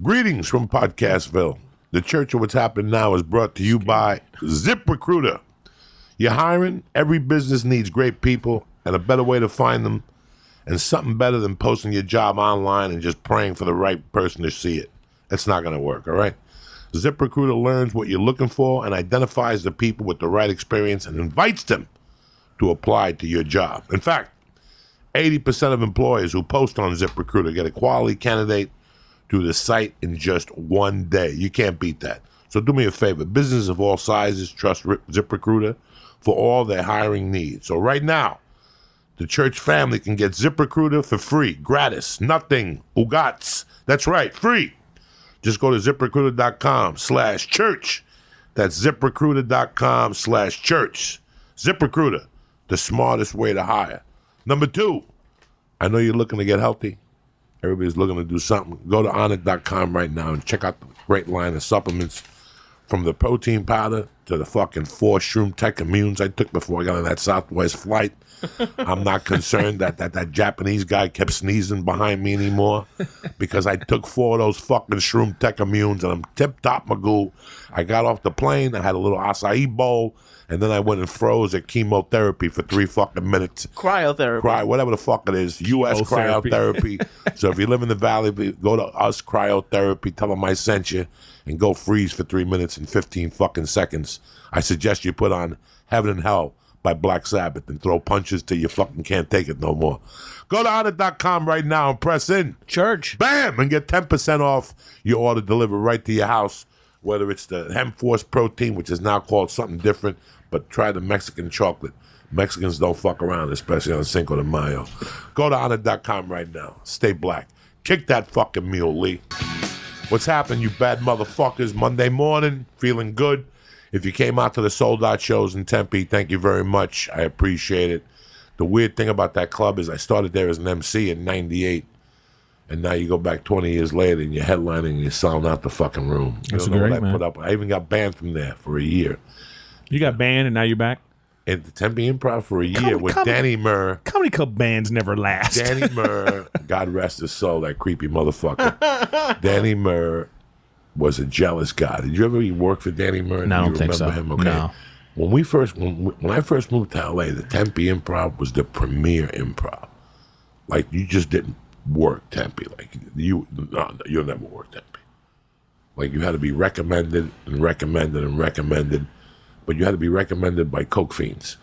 Greetings from Podcastville. The Church of What's Happening Now is brought to you by ZipRecruiter. You're hiring? Every business needs great people, and a better way to find them, and something better than posting your job online and just praying for the right person to see it. It's not going to work, all right? ZipRecruiter learns what you're looking for and identifies the people with the right experience and invites them to apply to your job. In fact, 80% of employers who post on ZipRecruiter get a quality candidate to the site in just one day. You can't beat that. So do me a favor. Businesses of all sizes trust ZipRecruiter for all their hiring needs. So right now, the church family can get ZipRecruiter for free, gratis, nothing, ugats. That's right, free. Just go to ZipRecruiter.com/church. That's ZipRecruiter.com/church. ZipRecruiter, the smartest way to hire. Number 2, I know you're looking to get healthy. Everybody's looking to do something. Go to Onnit.com right now and check out the great line of supplements, from the protein powder to the fucking 4 Shroom Tech Immunes I took before I got on that Southwest flight. I'm not concerned that Japanese guy kept sneezing behind me anymore, because I took 4 of those fucking Shroom Tech Immunes and I'm tip-top magoo. I got off the plane, I had a little acai bowl, and then I went and froze at chemotherapy for 3 fucking minutes. Cryotherapy. Whatever the fuck it is. U.S. cryotherapy. So if you live in the Valley, go to Us Cryotherapy, tell them I sent you, and go freeze for 3 minutes and 15 fucking seconds. I suggest you put on Heaven and Hell by Black Sabbath and throw punches till you fucking can't take it no more. Go to Onnit.com right now and press in. Church. Bam! And get 10% off your order delivered right to your house. Whether it's the Hemp Force Protein, which is now called something different, but try the Mexican chocolate. Mexicans don't fuck around, especially on Cinco de Mayo. Go to Onnit.com right now. Stay black. Kick that fucking mule, Lee. What's happening, you bad motherfuckers? Monday morning, feeling good. If you came out to the Sold Out shows in Tempe, thank you very much. I appreciate it. The weird thing about that club is I started there as an MC in 98, and now you go back 20 years later and you're headlining and you're selling out the fucking room. You That's don't know great, what I man. put up. I even got banned from there for a year. You got banned and now you're back? At the Tempe Improv for a year with Danny Murr. Comedy club bands never last. Danny Murr, God rest his soul, that creepy motherfucker. Danny Murr was a jealous guy. Did you ever work for Danny Murr? No, I don't you think remember so. him? Okay. No. When I first moved to LA, the Tempe Improv was the premier improv. Like, you just didn't work Tempe. Like, you'll never work Tempe. Like, you had to be recommended and recommended and recommended, but you had to be recommended by coke fiends,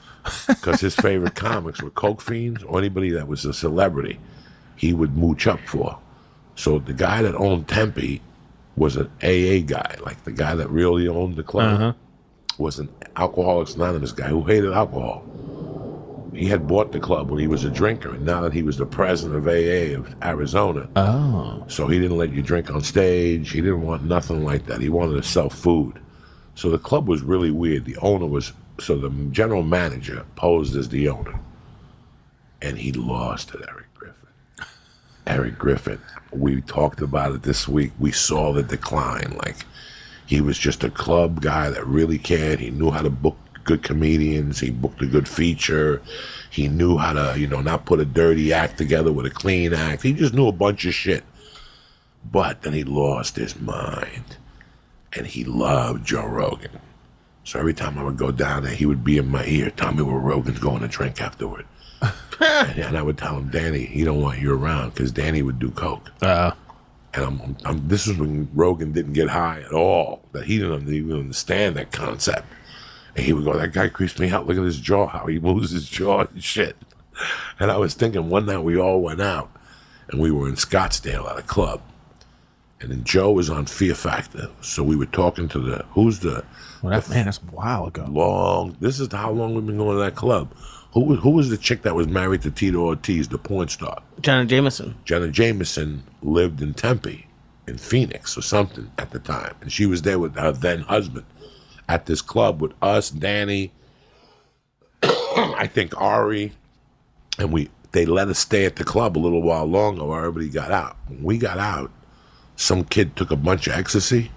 because his favorite comics were coke fiends or anybody that was a celebrity he would mooch up for. So the guy that owned Tempe was an AA guy, like the guy that really owned the club was an Alcoholics Anonymous guy who hated alcohol. He had bought the club when he was a drinker, and now that he was the president of AA of Arizona, so he didn't let you drink on stage. He didn't want nothing like that. He wanted to sell food. So the club was really weird. The general manager posed as the owner, and he lost to Erik Griffin. Erik Griffin, we talked about it this week. We saw the decline. Like, he was just a club guy that really cared. He knew how to book good comedians. He booked a good feature. He knew how to, not put a dirty act together with a clean act. He just knew a bunch of shit. But then he lost his mind. And he loved Joe Rogan. So every time I would go down there, he would be in my ear, tell me where Rogan's going to drink afterward. And I would tell him, Danny, he don't want you around, because Danny would do coke. And this was when Rogan didn't get high at all. That he didn't even understand that concept. And he would go, that guy creeps me out. Look at his jaw, how he moves his jaw and shit. And I was thinking, one night we all went out, and we were in Scottsdale at a club. And then Joe was on Fear Factor. So we were talking to that's a while ago. This is how long we've been going to that club. Who was the chick that was married to Tito Ortiz, the porn star? Jenna Jameson. Jenna Jameson lived in Tempe, in Phoenix or something at the time. And she was there with her then husband at this club with us, Danny, I think Ari. And they let us stay at the club a little while longer while everybody got out. When we got out, some kid took a bunch of ecstasy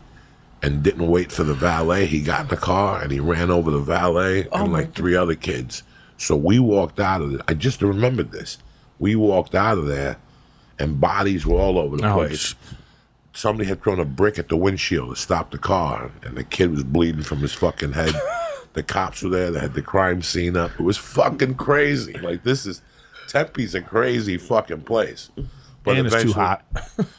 and didn't wait for the valet. He got in the car and he ran over the valet and 3 other kids. So we walked out of it. I just remembered this. We walked out of there and bodies were all over the place. somebody had thrown a brick at the windshield to stop the car, and the kid was bleeding from his fucking head. The cops were there. They had the crime scene up. It was fucking crazy. Like, Tempe's a crazy fucking place. But and it's too hot.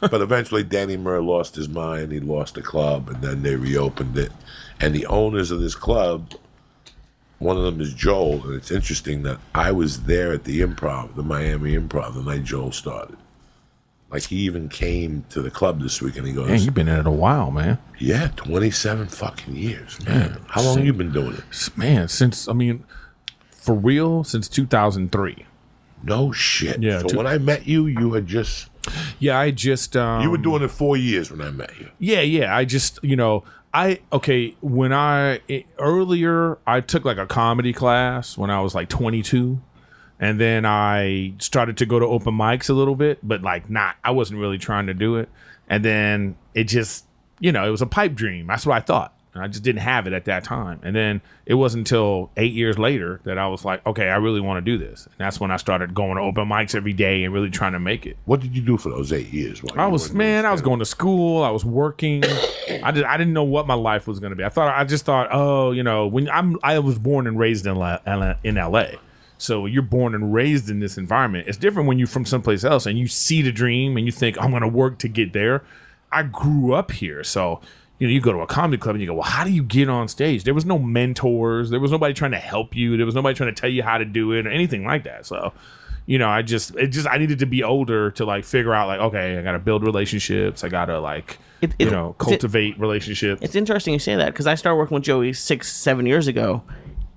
But eventually Danny Murr lost his mind. He lost the club, and then they reopened it. And the owners of this club, one of them is Joel, and it's interesting that I was there at the Improv, the Miami Improv, the night Joel started. Like, he even came to the club this week, and he goes, Man, you've been in it a while, man. Yeah, 27 fucking years, man. How long have you been doing it? Man, for real, since 2003. No shit. Yeah. So when I met you, you had just... Yeah, I just... you were doing it 4 years when I met you. Yeah. I just, earlier, I took like a comedy class when I was like 22. And then I started to go to open mics a little bit, but I wasn't really trying to do it. And then it just, it was a pipe dream. That's what I thought. And I just didn't have it at that time. And then it wasn't until 8 years later that I was like, okay, I really want to do this. And that's when I started going to open mics every day and really trying to make it. What did you do for those 8 years? I was going to school. I was working. I didn't know what my life was going to be. I just thought, I was born and raised in LA. So you're born and raised in this environment. It's different when you're from someplace else and you see the dream and you think, I'm going to work to get there. I grew up here. So, you go to a comedy club and you go, well, how do you get on stage? There was no mentors. There was nobody trying to help you. There was nobody trying to tell you how to do it or anything like that. So, I needed to be older to figure out okay, I got to build relationships. I got to cultivate relationships. It's interesting you say that because I started working with Joey 6-7 years ago.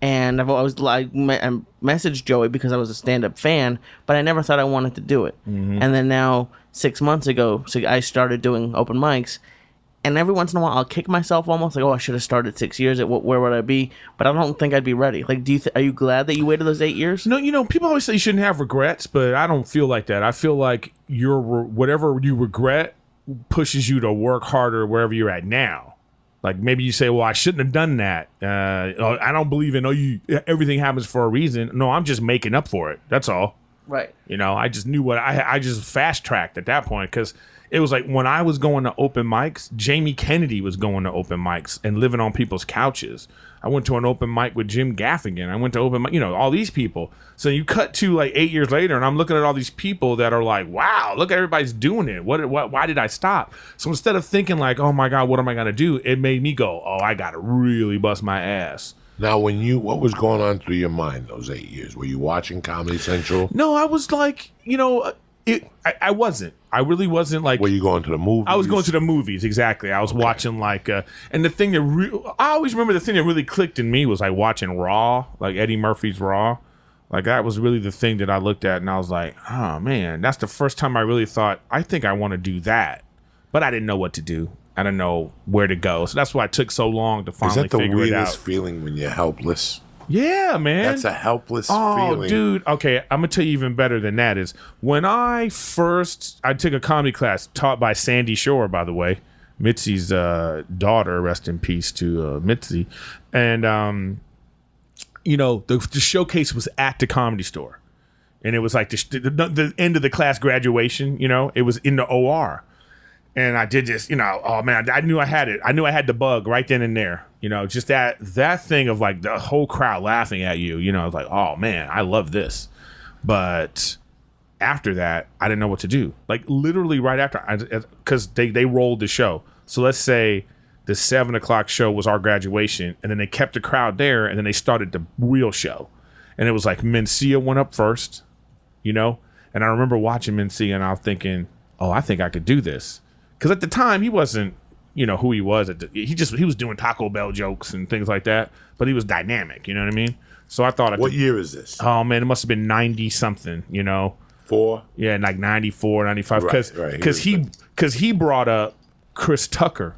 And I've always messaged Joey because I was a stand-up fan, but I never thought I wanted to do it. Mm-hmm. And then now, 6 months ago, I started doing open mics. And every once in a while, I'll kick myself almost I should have started 6 years. Where would I be? But I don't think I'd be ready. Are you glad that you waited those 8 years? No, people always say you shouldn't have regrets, but I don't feel like that. I feel like whatever you regret pushes you to work harder wherever you're at now. Like maybe you say, well, I shouldn't have done that. I don't believe in, everything happens for a reason. No, I'm just making up for it. That's all. Right. I just knew I just fast tracked at that point because it was like when I was going to open mics, Jamie Kennedy was going to open mics and living on people's couches. I went to an open mic with Jim Gaffigan. I went to open mic, all these people. So you cut to 8 years later and I'm looking at all these people that are like, wow, look at everybody's doing it. Why did I stop? So instead of thinking oh my God, what am I going to do? It made me go, oh, I got to really bust my ass. Now, what was going on through your mind those 8 years? Were you watching Comedy Central? No, I was I wasn't. I really wasn't Were you going to the movies? I was going to the movies, exactly. I was watching and the thing that I always remember the thing that really clicked in me was watching Raw, Eddie Murphy's Raw. That was really the thing that I looked at and I was like, oh man, that's the first time I really thought, I think I want to do that. But I didn't know what to do. I didn't know where to go. So that's why it took so long to finally figure it out. Is that the weirdest feeling when you're helpless? Yeah, man. That's a helpless feeling. Oh, dude. Okay, I'm going to tell you even better than that is when I took a comedy class taught by Sandy Shore, by the way, Mitzi's daughter, rest in peace to Mitzi. And, the showcase was at the Comedy Store. And it was the end of the class graduation, it was in the OR. And I did this, oh man, I knew I had it. I knew I had the bug right then and there. Just that thing of the whole crowd laughing at you, I was like, oh man, I love this. But after that, I didn't know what to do. Literally right after, because they rolled the show. So let's say the 7:00 show was our graduation, and then they kept the crowd there, and then they started the real show. And it was Mencia went up first, and I remember watching Mencia, and I was thinking, oh, I think I could do this. Because at the time, he wasn't, who he was. He was doing Taco Bell jokes and things like that. But he was dynamic, you know what I mean? So I thought... What year is this? Oh, man, it must have been 90-something, 4? Yeah, 94, 95. Right. Because he brought up Chris Tucker.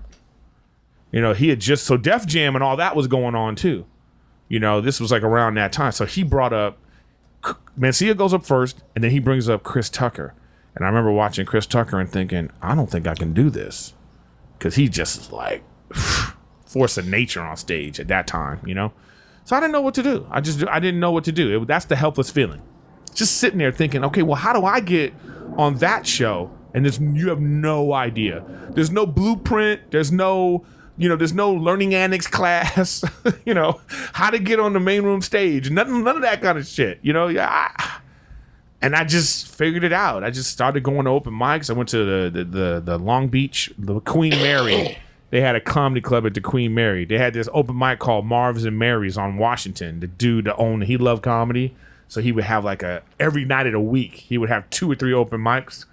He had just... So Def Jam and all that was going on, too. This was around that time. So he brought up... Mencia goes up first, and then he brings up Chris Tucker. And I remember watching Chris Tucker and thinking, I don't think I can do this. Because he just force of nature on stage at that time, So I didn't know what to do. I didn't know what to do. That's the helpless feeling. Just sitting there thinking, okay, well, how do I get on that show And you have no idea. There's no blueprint. There's no learning annex class, how to get on the main room stage. None of that kind of shit, and I just figured it out. I just started going to open mics. I went to the Long Beach, the Queen Mary. They had a comedy club at the Queen Mary. They had this open mic called Marv's and Mary's on Washington. The dude that owned, he loved comedy. So he would have every night of the week, he would have 2 or 3 open mics.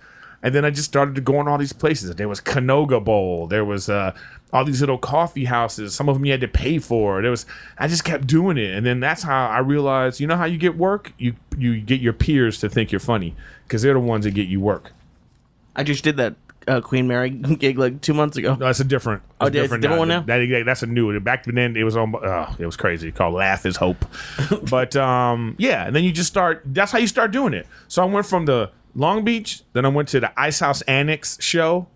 And then I just started to go in all these places. There was Canoga Bowl. There was all these little coffee houses. Some of them you had to pay for. I just kept doing it. And then that's how I realized, you know how you get work? You get your peers to think you're funny because they're the ones that get you work. I just did that Queen Mary gig 2 months ago. No, it's a different. Oh, it's a different one now? That's a new one. Back then, it was it was crazy. Called Laugh is Hope. But yeah, and then you just start. That's how you start doing it. So I went from the Long Beach, then I went to the Ice House Annex show.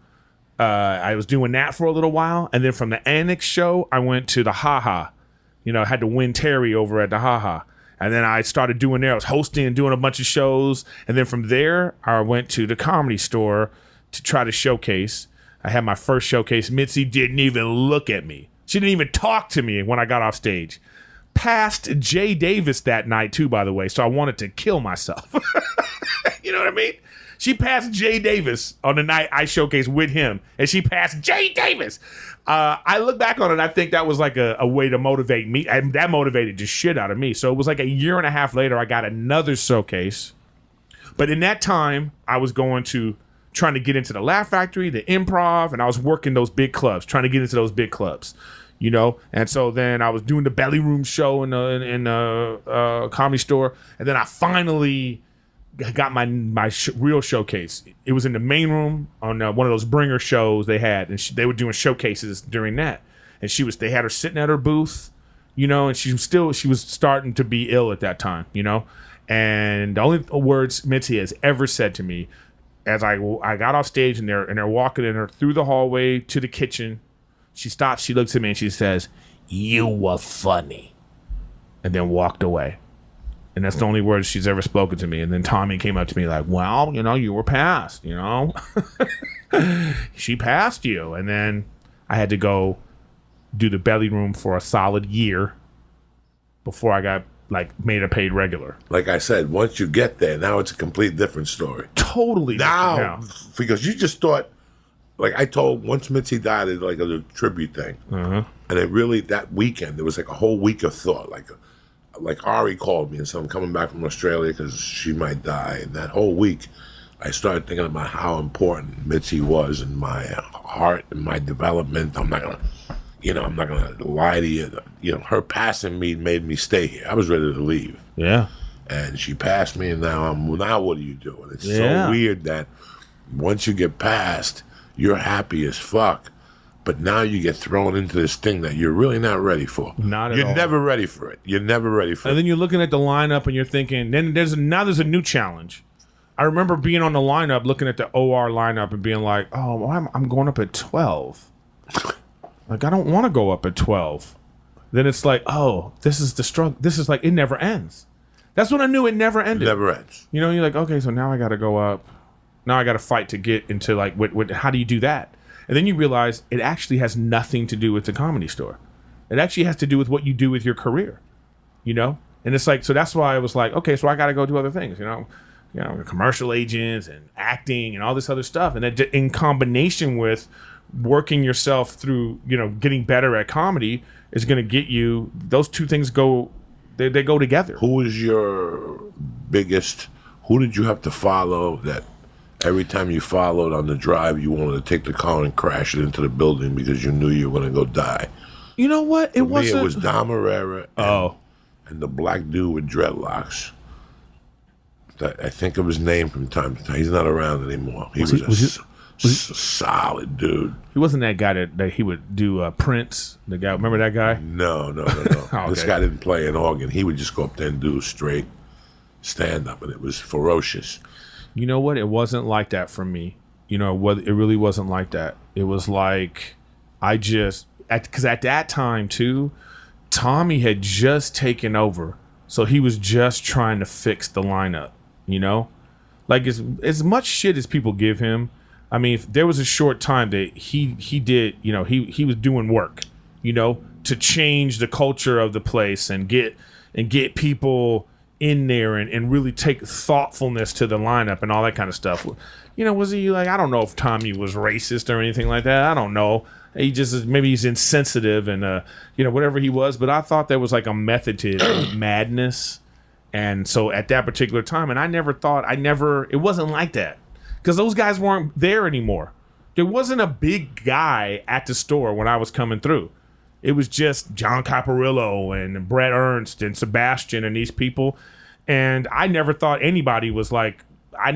I was doing that for a little while, and then from the Annex show, I went to the Ha Ha. I had to win Terry over at the Ha Ha. And then I started doing there. I was hosting and doing a bunch of shows. And then from there, I went to the Comedy Store to try to showcase. I had my first showcase. Mitzi didn't even look at me. She didn't even talk to me when I got off stage. Passed Jay Davis that night too, by the way. So I wanted to kill myself. You know what I mean? She passed Jay Davis on the night I showcased with him. And she passed Jay Davis. I look back on it and I think that was a way to motivate me. And that motivated the shit out of me. So it was a year and a half later, I got another showcase. But in that time, I was trying to get into the Laugh Factory, the Improv, and I was working those big clubs, trying to get into those big clubs, And so then I was doing the Belly Room show in the Comedy Store, and then I finally got my real showcase. It was in the main room on one of those bringer shows they had, and they were doing showcases during that. And they had her sitting at her booth, and she was starting to be ill at that time, And the only words Mitzi has ever said to me, as I got off stage and they're walking in her through the hallway to the kitchen, she stops, she looks at me and she says, "You were funny," and then walked away. And that's the only words she's ever spoken to me. And then Tommy came up to me like, "Well, you were passed, She passed you." And then I had to go do the Belly Room for a solid year before I got made a paid regular. Like I said, once you get there, now it's a complete different story. Totally now. Because you just thought, I told, once Mitzi died, it's a tribute thing. Uh-huh. And it really, that weekend, there was a whole week of thought. Like Ari called me and said, "I'm coming back from Australia because she might die." And that whole week, I started thinking about how important Mitzi was in my heart and my development. I'm not gonna lie to you. Her passing me made me stay here. I was ready to leave. Yeah. And she passed me, and now what do you do? And it's so weird that once you get passed, you're happy as fuck, but now you get thrown into this thing that you're really not ready for. Not at all. You're never ready for it. You're never ready for it. And then you're looking at the lineup, and you're thinking, then there's a new challenge. I remember being on the lineup, looking at the OR lineup, and being like, "Oh, I'm going up at 12." I don't want to go up at 12. Then it's like, oh, this is the struggle. This is it never ends. That's when I knew it never ended. It never ends. You're like, okay, so now I got to go up. Now I got to fight to get into how do you do that? And then you realize it actually has nothing to do with the Comedy Store. It actually has to do with what you do with your career, And it's so that's why I was like, okay, so I got to go do other things, commercial agents and acting and all this other stuff. And that in combination with working yourself through, getting better at comedy is going to get you, those two things they go together. Who did you have to follow that every time you followed on the drive, you wanted to take the car and crash it into the building because you knew you were going to go die? You know what? It was Dom Herrera and the black dude with dreadlocks. I think of his name from time to time. He's not around anymore. He was a solid dude. He wasn't that guy that he would do Prince. The guy, remember that guy? No. Okay. This guy didn't play an organ. He would just go up there and do straight stand-up, and it was ferocious. You know what? It wasn't like that for me. It really wasn't like that. It was because at that time, too, Tommy had just taken over. So he was just trying to fix the lineup, As much shit as people give him, I mean, there was a short time that he did, you know, he was doing work, you know, to change the culture of the place and get people in there and really take thoughtfulness to the lineup and all that kind of stuff. You know, was he like, I don't know if Tommy was racist or anything like that. I don't know. He just, maybe he's insensitive and, you know, whatever he was. But I thought there was like a method to his madness. And so at that particular time, and it wasn't like that. Because those guys weren't there anymore. There wasn't a big guy at the store when I was coming through. It was just John Caparillo and Brett Ernst and Sebastian and these people. And I never thought anybody was like, I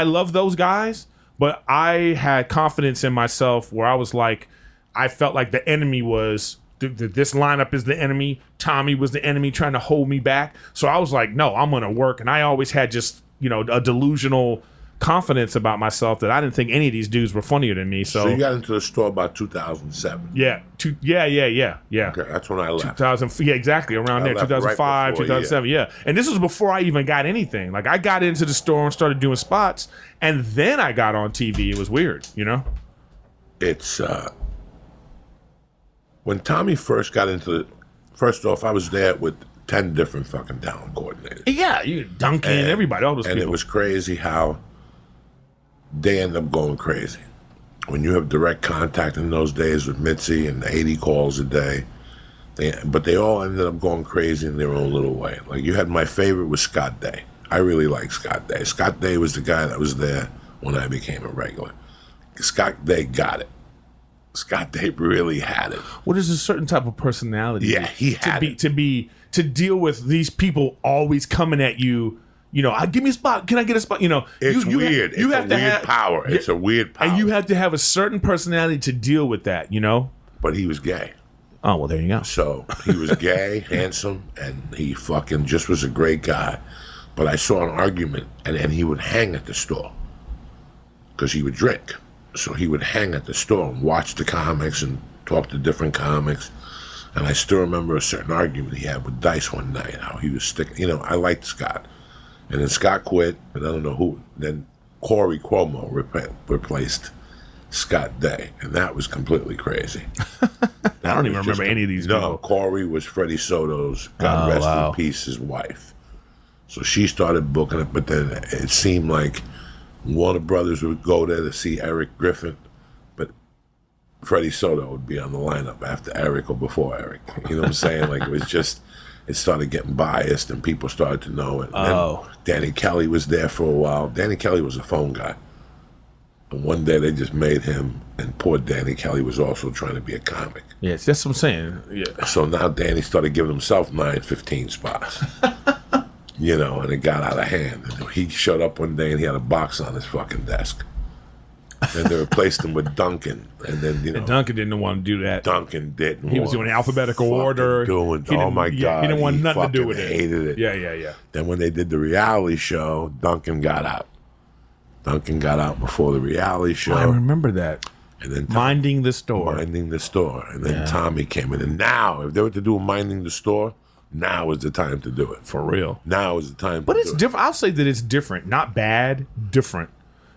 love those guys, but I had confidence in myself where I was like, I felt like the enemy was, this lineup is the enemy. Tommy was the enemy trying to hold me back. So I was like, no, I'm going to work. And I always had just, you know, a delusional confidence about myself that I didn't think any of these dudes were funnier than me. So you got into the store about 2007. Yeah. Yeah. Okay, that's when I left. 2000. Yeah, exactly. Around there. 2005, right before, 2007. Yeah. And this was before I even got anything. Like, I got into the store and started doing spots, and then I got on TV. It was weird, you know? It's, when Tommy first got into first off, I was there with 10 different fucking talent coordinators. Yeah, Duncan, everybody, all those people. And it was crazy how they end up going crazy. When you have direct contact in those days with Mitzi and 80 calls a day, but they all ended up going crazy in their own little way. Like, you had, my favorite was Scott Day. I really like Scott Day. Scott Day was the guy that was there when I became a regular. Scott Day got it. Scott Day really had it. Well, there's a certain type of personality. Yeah, he had to deal with these people always coming at you. You know, give me a spot. Can I get a spot? You know, it's weird. It's a weird power. It's a weird power. And you have to have a certain personality to deal with that, you know? But he was gay. Oh, well, there you go. So he was gay, handsome, and he fucking just was a great guy. But I saw an argument, and he would hang at the store because he would drink. So he would hang at the store and watch the comics and talk to different comics. And I still remember a certain argument he had with Dice one night, how he was sticking. You know, I liked Scott. And then Scott quit, and I don't know who. Then Corey Cuomo replaced Scott Day, and that was completely crazy. I don't even remember any of these people. No, Corey was Freddie Soto's, God rest in peace, his wife. So she started booking it, but then it seemed like Warner Brothers would go there to see Erik Griffin, but Freddie Soto would be on the lineup after Erik or before Erik. You know what I'm saying? Like, it was just... It started getting biased, and people started to know it. And then Danny Kelly was there for a while. Danny Kelly was a phone guy. And one day they just made him, and poor Danny Kelly was also trying to be a comic. Yes, that's what I'm saying. Yeah. So now Danny started giving himself 9-15 spots. You know, and it got out of hand. And he showed up one day, and he had a box on his fucking desk. And they replaced him with Duncan, and then and Duncan didn't want to do that. Duncan didn't. He was doing alphabetical order. Oh my God! He didn't want nothing to do with it. Hated it. Yeah. Then when they did the reality show, Duncan got out. Duncan got out before the reality show. I remember that. And then minding the store, and then Tommy came in. And now, if they were to do minding the store, now is the time to do it. For real. Now is the time. But it's different. I'll say that it's different, not bad, different.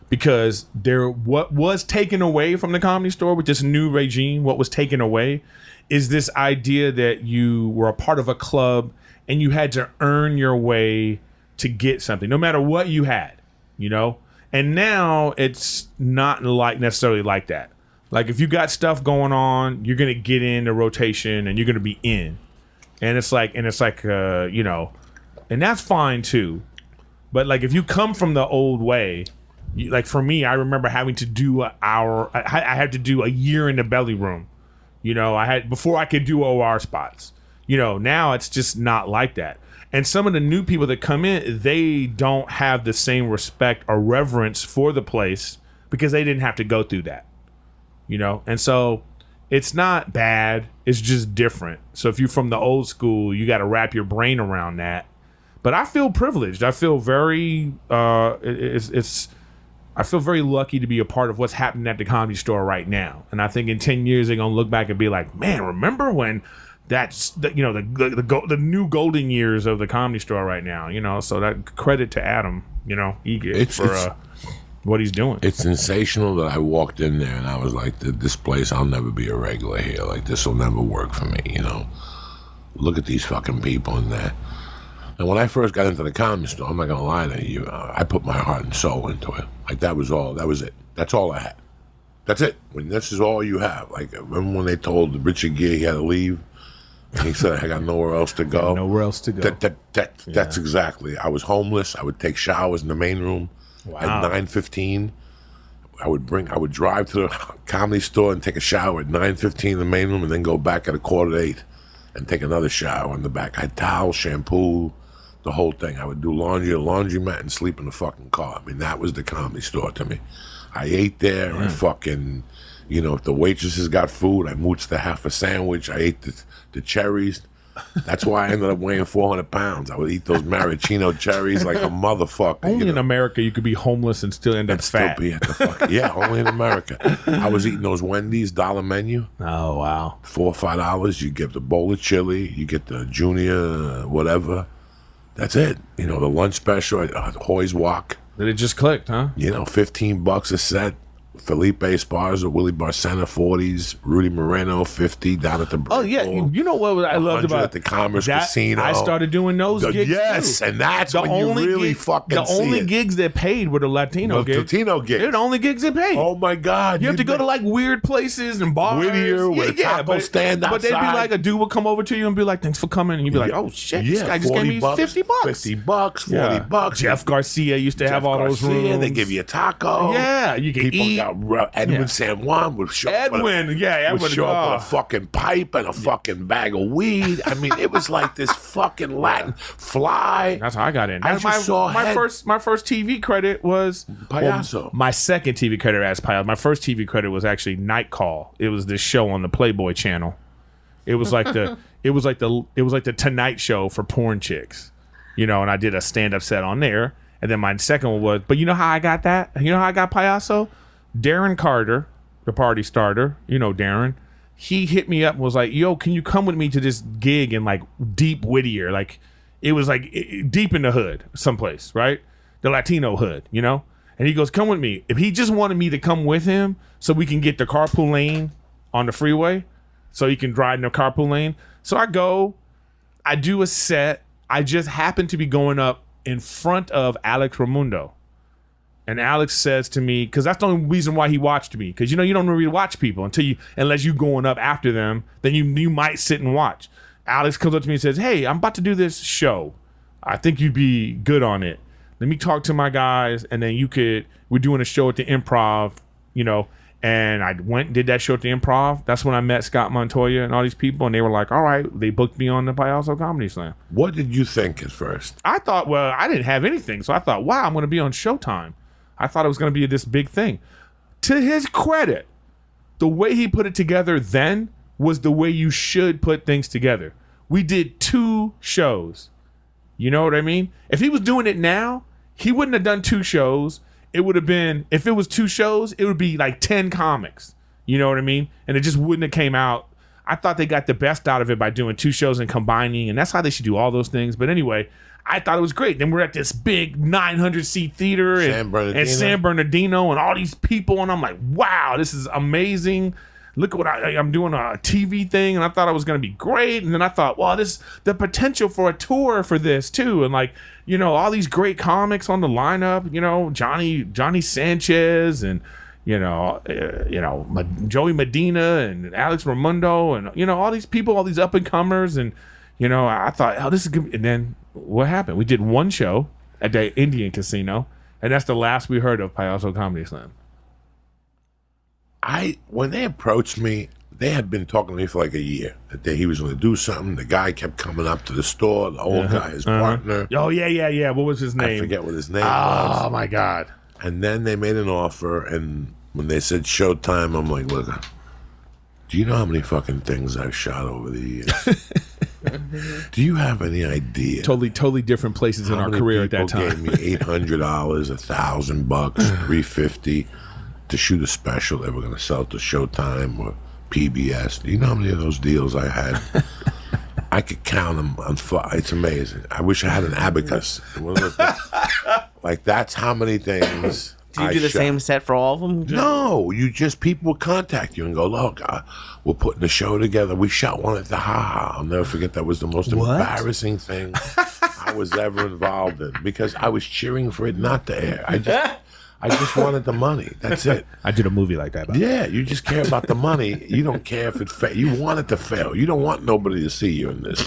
Because what was taken away from the Comedy Store with this new regime, what was taken away is this idea that you were a part of a club and you had to earn your way to get something, no matter what you had, you know? And now it's not necessarily like that. Like, if you got stuff going on, you're going to get in the rotation and you're going to be in. And it's like, you know, and that's fine too. But like, if you come from the old way, like, for me, I remember having to do I had to do a year in the belly room. You know, before I could do OR spots. You know, now it's just not like that. And some of the new people that come in, they don't have the same respect or reverence for the place because they didn't have to go through that. You know, and so it's not bad. It's just different. So if you're from the old school, you got to wrap your brain around that. But I feel privileged. I feel very I feel very lucky to be a part of what's happening at the Comedy Store right now. And I think in 10 years, they're going to look back and be like, man, remember when that's, you know, the new golden years of the Comedy Store right now, you know? So that credit to Adam, you know, Egid what he's doing. It's sensational that I walked in there and I was like, this place, I'll never be a regular here. Like, this will never work for me, you know? Look at these fucking people in there. And when I first got into the comedy store, I'm not going to lie to you, I put my heart and soul into it. Like, that was it. That's all I had. That's it. When this is all you have. Like, remember when they told Richard Gere he had to leave? And he said, I got nowhere else to go. Nowhere else to go. That's exactly. I was homeless. I would take showers in the main room at 9:15. I would drive to the comedy store and take a shower at 9:15 in the main room and then go back at 7:45 and take another shower in the back. I had towel, shampoo, the whole thing. I would do laundry, a laundromat, and sleep in the fucking car. I mean, that was the comedy store to me. I ate there. I fucking, you know, if the waitresses got food, I mooched the half a sandwich. I ate the cherries. That's why I ended up weighing 400 pounds. I would eat those maraschino cherries like a motherfucker. Only in America you could be homeless and still end up fat. Still be at the fucking, yeah, only in America. I was eating those Wendy's dollar menu. Oh, wow. $4 or $5. You get the bowl of chili. You get the junior whatever. That's it. You know, the lunch special at Hoy's Walk. It just clicked, huh? You know, $15 a set. Felipe Esparza, Willie Barcena, 40s, Rudy Moreno, 50 down at the break. Oh, yeah. You know what I loved about at the Commerce Casino. I started doing those gigs. Yes, too. And that's when you really fucking see it. The only gigs that paid were the Latino gigs. Latino gigs. They're the only gigs that paid. Oh, my God. You have to go to like weird places and bars. Whittier with a taco stand outside. But they'd be like, a dude would come over to you and be like, thanks for coming. And you'd be like, oh, shit, this guy just gave me $50. $50, $40. Jeff Garcia used to have all those rooms. They give you a taco. Yeah, you can eat. Got Edwin San Juan would show up with a fucking pipe and a fucking bag of weed. I mean, it was like this fucking Latin fly. That's how I got in. My first TV credit was Payaso. Well, my second TV credit as Payaso. My first TV credit was actually Night Call. It was this show on the Playboy channel. It was like the Tonight Show for porn chicks, you know. And I did a stand-up set on there. And then my second one was, but you know how I got that? You know how I got Payaso? Darren Carter, the party starter, you know Darren, he hit me up and was like, yo, can you come with me to this gig in like deep Whittier? Like, it was like deep in the hood someplace, right? The Latino hood, you know? And he goes, come with me. If he just wanted me to come with him so we can get the carpool lane on the freeway so he can drive in the carpool lane. So I go, I do a set. I just happen to be going up in front of Alex Raimundo. And Alex says to me, because that's the only reason why he watched me, because you know you don't really watch people unless you going up after them, then you might sit and watch. Alex comes up to me and says, hey, I'm about to do this show. I think you'd be good on it. Let me talk to my guys, and then we're doing a show at the Improv, you know. And I went and did that show at the Improv. That's when I met Scott Montoya and all these people, and they were like, all right, they booked me on the Payaso Comedy Slam. What did you think at first? I thought, well, I didn't have anything, so I thought, wow, I'm going to be on Showtime. I thought it was going to be this big thing. To his credit, the way he put it together then was the way you should put things together. We did 2 shows. You know what I mean? If he was doing it now, he wouldn't have done 2 shows. It would have been, if it was 2 shows, it would be like 10 comics. You know what I mean? And it just wouldn't have came out. I thought they got the best out of it by doing 2 shows and combining, and that's how they should do all those things. But anyway, I thought it was great. Then we're at this big 900-seat theater in San Bernardino and all these people. And I'm like, wow, this is amazing. Look at what I'm doing, a TV thing. And I thought it was going to be great. And then I thought, well, the potential for a tour for this too. And like, you know, all these great comics on the lineup, you know, Johnny Sanchez and, Joey Medina and Alex Raimundo and, you know, all these people, all these up and comers. And, you know, I thought, oh, this is good. And then what happened? We did 1 show at the Indian Casino, and that's the last we heard of Payaso Comedy Slam. When they approached me, they had been talking to me for like a year that he was going to do something. The guy kept coming up to the store, the old guy, his partner. Oh, yeah. What was his name? I forget what his name was. Oh, my God. And then they made an offer, and when they said Showtime, I'm like, look, do you know how many fucking things I've shot over the years? Do you have any idea? Totally different places in our career at that time. Gave me $800, $1,000, $350 to shoot a special they were going to sell to Showtime or PBS. Do you know how many of those deals I had? I could count them on. It's amazing. I wish I had an abacus. Like, that's how many things Did you do the same set for all of them? No, people would contact you and go, look, we're putting a show together. We shot one at the Ha. I'll never forget. That was the most embarrassing thing I was ever involved in because I was cheering for it not to air. I just wanted the money. That's it. I did a movie like that. Yeah, you just care about the money. You don't care if it fails. You want it to fail. You don't want nobody to see you in this.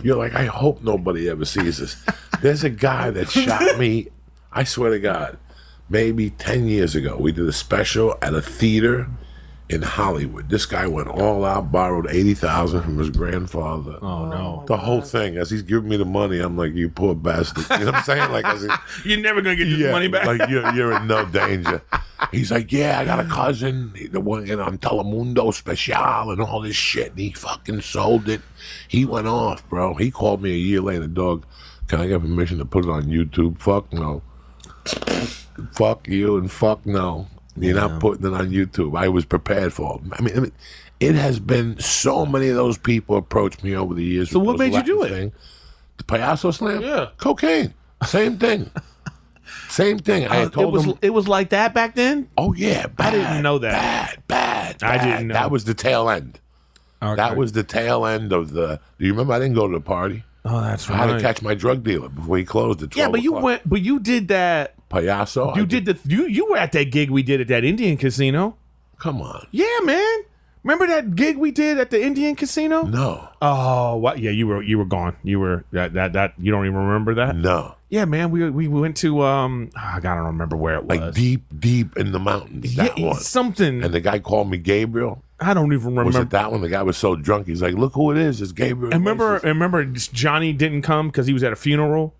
You're like, I hope nobody ever sees this. There's a guy that shot me, I swear to God, maybe 10 years ago. We did a special at a theater in Hollywood. This guy went all out, borrowed $80,000 from his grandfather. Oh no! The whole thing. As he's giving me the money, I'm like, "You poor bastard." You know what I'm saying? Like, you're never gonna get this money back. Like you're in no danger. He's like, "Yeah, I got a cousin, the one on Telemundo Special and all this shit." And he fucking sold it. He went off, bro. He called me a year later, dog. Can I get permission to put it on YouTube? Fuck no. Fuck you and fuck no. You're not putting it on YouTube. I was prepared for it. I mean, it has been so many of those people approach me over the years. So what made you do it? The Payaso Slam? Yeah. Cocaine. Same thing. Same thing. I had told them. It was like that back then? Oh, yeah. Bad, I didn't know that. Bad. I didn't know. That was the tail end. Okay. That was the tail end of the... Do you remember I didn't go to the party? Oh, that's right. I had to catch my drug dealer before he closed at 12 Yeah, but you o'clock. but you did that... Payaso? You were at that gig we did at that Indian casino. Come on. Yeah, man. Remember that gig we did at the Indian casino? No. Oh, what? Yeah, you were gone. You were that you don't even remember that? No. Yeah, man. We went to I don't remember where it was. Like deep in the mountains. That one. Something. And the guy called me Gabriel. I don't even remember. Was it that one? The guy was so drunk. He's like, "Look who it is! It's Gabriel." And remember, Johnny didn't come because he was at a funeral.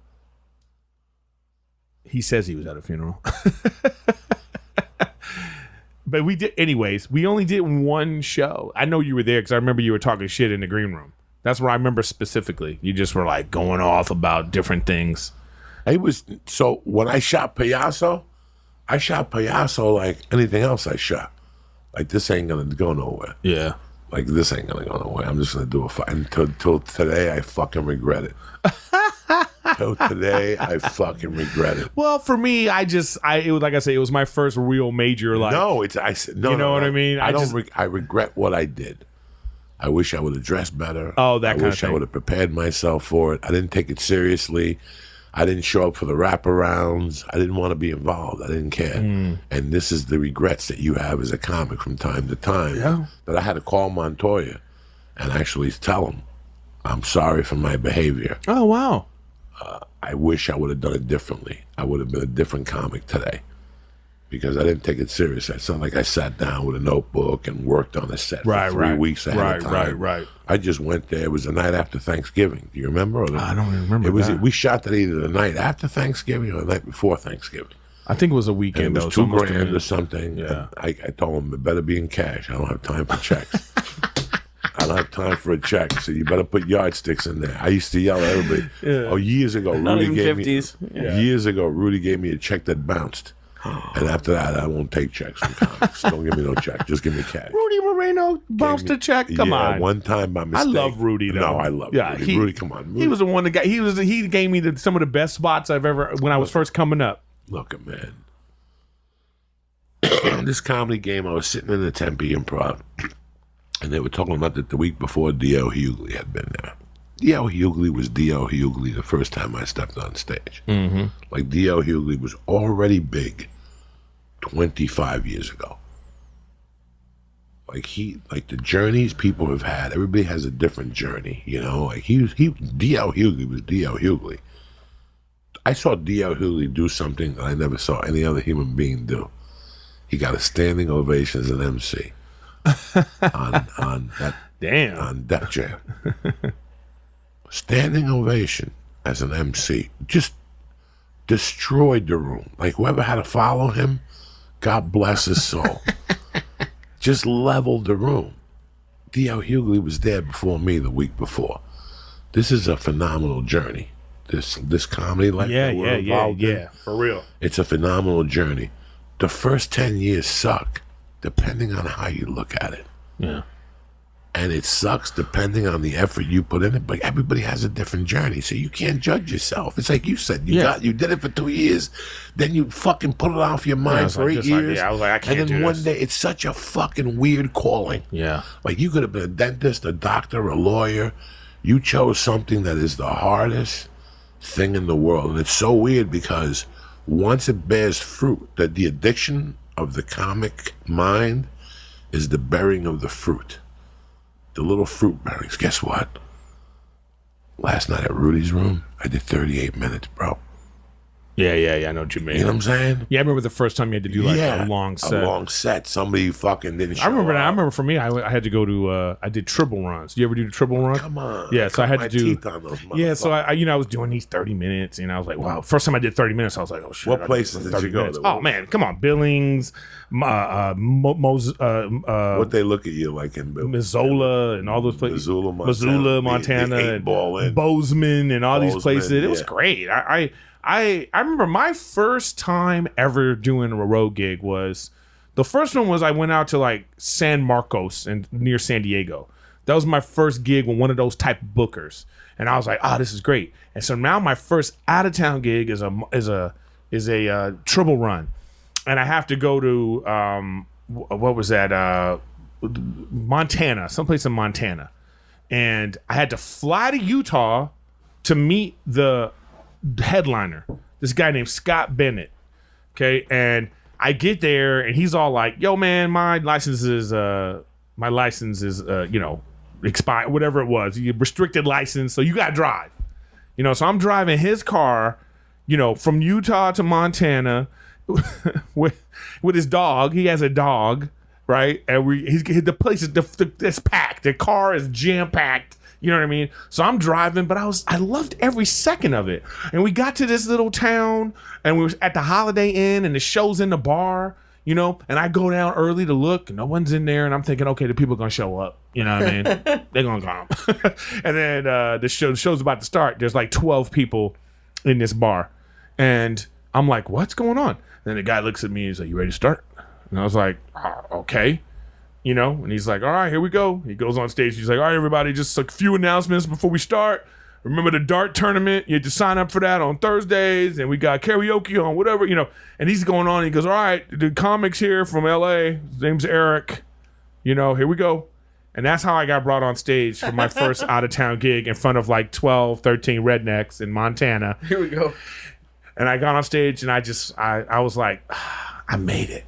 He says he was at a funeral. But we did, anyways. We only did one show. I know you were there because I remember you were talking shit in the green room. That's what I remember specifically. You just were like going off about different things. It was so when I shot Payaso like anything else I shot. Like this ain't gonna go nowhere. Yeah. Like this ain't gonna go nowhere. I'm just gonna do it. Until today, I fucking regret it. Till today, I fucking regret it. Well, for me, it was like I say, it was my first real major. Like, no, you know what I mean? I regret what I did. I wish I would have dressed better. Oh, that kind of wish thing. I would have prepared myself for it. I didn't take it seriously. I didn't show up for the wraparounds. I didn't want to be involved. I didn't care. And this is the regrets that you have as a comic from time to time. Yeah. That I had to call Montoya and actually tell him, I'm sorry for my behavior. Oh, wow. I wish I would have done it differently. I would have been a different comic today because I didn't take it serious. It's not like I sat down with a notebook and worked on a set for 3 weeks ahead of time. Right. I just went there. It was the night after Thanksgiving. Do you remember? I don't even remember that. We shot that either the night after Thanksgiving or the night before Thanksgiving. I think it was a weekend. And it was though, $2,000 or something. Yeah. I told him it better be in cash. I don't have time for checks. I don't have time for a check, so you better put yardsticks in there. I used to yell at everybody. Yeah. Oh, years ago, Rudy gave me a check that bounced. And after that, I won't take checks from comics. Don't give me no check. Just give me cash. Rudy Moreno bounced a check. Come on. One time by mistake. I love Rudy, though. No, I love Rudy. Rudy, come on. Rudy. He was the one that got. He gave me some of the best spots I've ever when I was first coming up. Look, man. This comedy game, I was sitting in the Tempe Improv. And they were talking about that the week before D.L. Hughley had been there. D.L. Hughley was D.L. Hughley the first time I stepped on stage. Mm-hmm. Like D.L. Hughley was already big 25 years ago. Like the journeys people have had, everybody has a different journey, you know? Like D.L. Hughley was D.L. Hughley. I saw D.L. Hughley do something that I never saw any other human being do. He got a standing ovation as an MC. on Def Jam. Standing ovation as an MC. Just destroyed the room. Like whoever had to follow him, God bless his soul. Just leveled the room. D.L. Hughley was there before me the week before. This is a phenomenal journey. This comedy life that we're involved in. For real. It's a phenomenal journey. The first 10 years suck, depending on how you look at it. Yeah. And it sucks depending on the effort you put in it, but everybody has a different journey, so you can't judge yourself. It's like you said, you did it for 2 years, then you fucking put it off your mind for 8 years. I was like, I can't do this. And then one day, it's such a fucking weird calling. Yeah. Like, you could have been a dentist, a doctor, a lawyer. You chose something that is the hardest thing in the world. And it's so weird because once it bears fruit, that the addiction of the comic mind is the burying of the fruit. The little fruit bearings. Guess what? Last night at Rudy's room, I did 38 minutes, bro. Yeah, I know what you mean. You know what I'm saying? Yeah, I remember the first time you had to do a long set. A long set. Somebody fucking didn't show I remember up. that. I remember for me, I had to go to, I did triple runs. You ever do the triple run? Come on. Yeah, so I had to do. Teeth on those yeah, so I was doing these 30 minutes, and I was like, wow. First time I did 30 minutes, I was like, oh shit. What places did you go to? Oh man, come on, Billings, what they look at you like in Billings? Missoula, and all those places. Missoula, Montana, and Bozeman, and all these places. It was great. I remember my first time ever doing a road gig was, the first one was I went out to like San Marcos and near San Diego. That was my first gig with one of those type of bookers, and I was like, this is great. And so now my first out of town gig is a triple run, and I have to go to what was that, Montana, someplace in Montana, and I had to fly to Utah to meet the headliner, this guy named Scott Bennett. Okay, and I get there and he's all like, yo man, my license is expired, whatever it was, restricted license, so you gotta drive. So I'm driving his car, from Utah to Montana with his dog. He has a dog, right? And the place is it's packed. The car is jam packed. You know what I mean? So I'm driving, but I loved every second of it. And we got to this little town, and we was at the Holiday Inn, and the show's in the bar, and I go down early to look, and no one's in there, and I'm thinking, okay, the people are going to show up. You know what I mean? They're going to come. And then the show's about to start. There's like 12 people in this bar. And I'm like, what's going on? And then the guy looks at me and he's like, you ready to start? And I was like, okay. And he's like, all right, here we go. He goes on stage. He's like, all right, everybody, just a few announcements before we start. Remember the dart tournament? You had to sign up for that on Thursdays, and we got karaoke on whatever, And he's going on. He goes, all right, the comics here from LA. His name's Erik. Here we go. And that's how I got brought on stage for my first out-of-town gig in front of like 12, 13 rednecks in Montana. Here we go. And I got on stage, and I was like, I made it.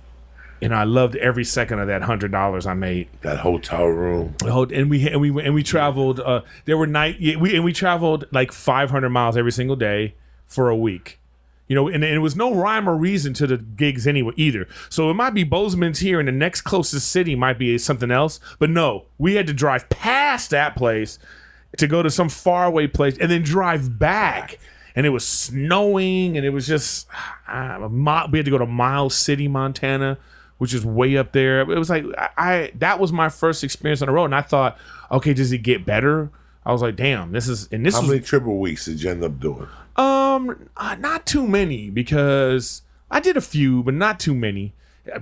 I loved every second of that $100 I made. That hotel room. And we traveled. We traveled like 500 miles every single day for a week. And it was no rhyme or reason to the gigs anyway either. So it might be Bozeman's here, and the next closest city might be something else. But no, we had to drive past that place to go to some faraway place, and then drive back. And it was snowing, and it was just we had to go to Miles City, Montana, which is way up there. It was like that was my first experience on the road, and I thought, okay, does it get better? I was like, damn, this is. How many triple weeks did you end up doing? Not too many, because I did a few, but not too many.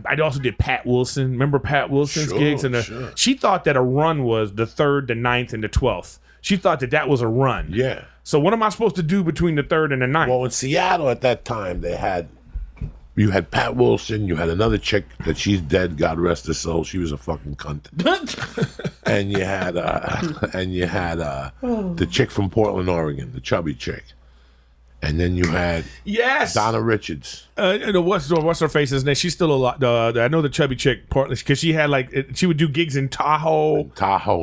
I also did Pat Wilson. Remember Pat Wilson's gigs? And she thought that a run was the 3rd, the 9th, and the 12th. She thought that was a run. Yeah. So what am I supposed to do between the 3rd and the 9th? Well, in Seattle at that time, you had Pat Wilson, you had another chick that she's dead, God rest her soul. She was a fucking cunt. and you had the chick from Portland, Oregon, the chubby chick. And then you had Donna Richards. What's her face's name? She's still alive. I know the chubby chick, Portland, because she had she would do gigs in Tahoe.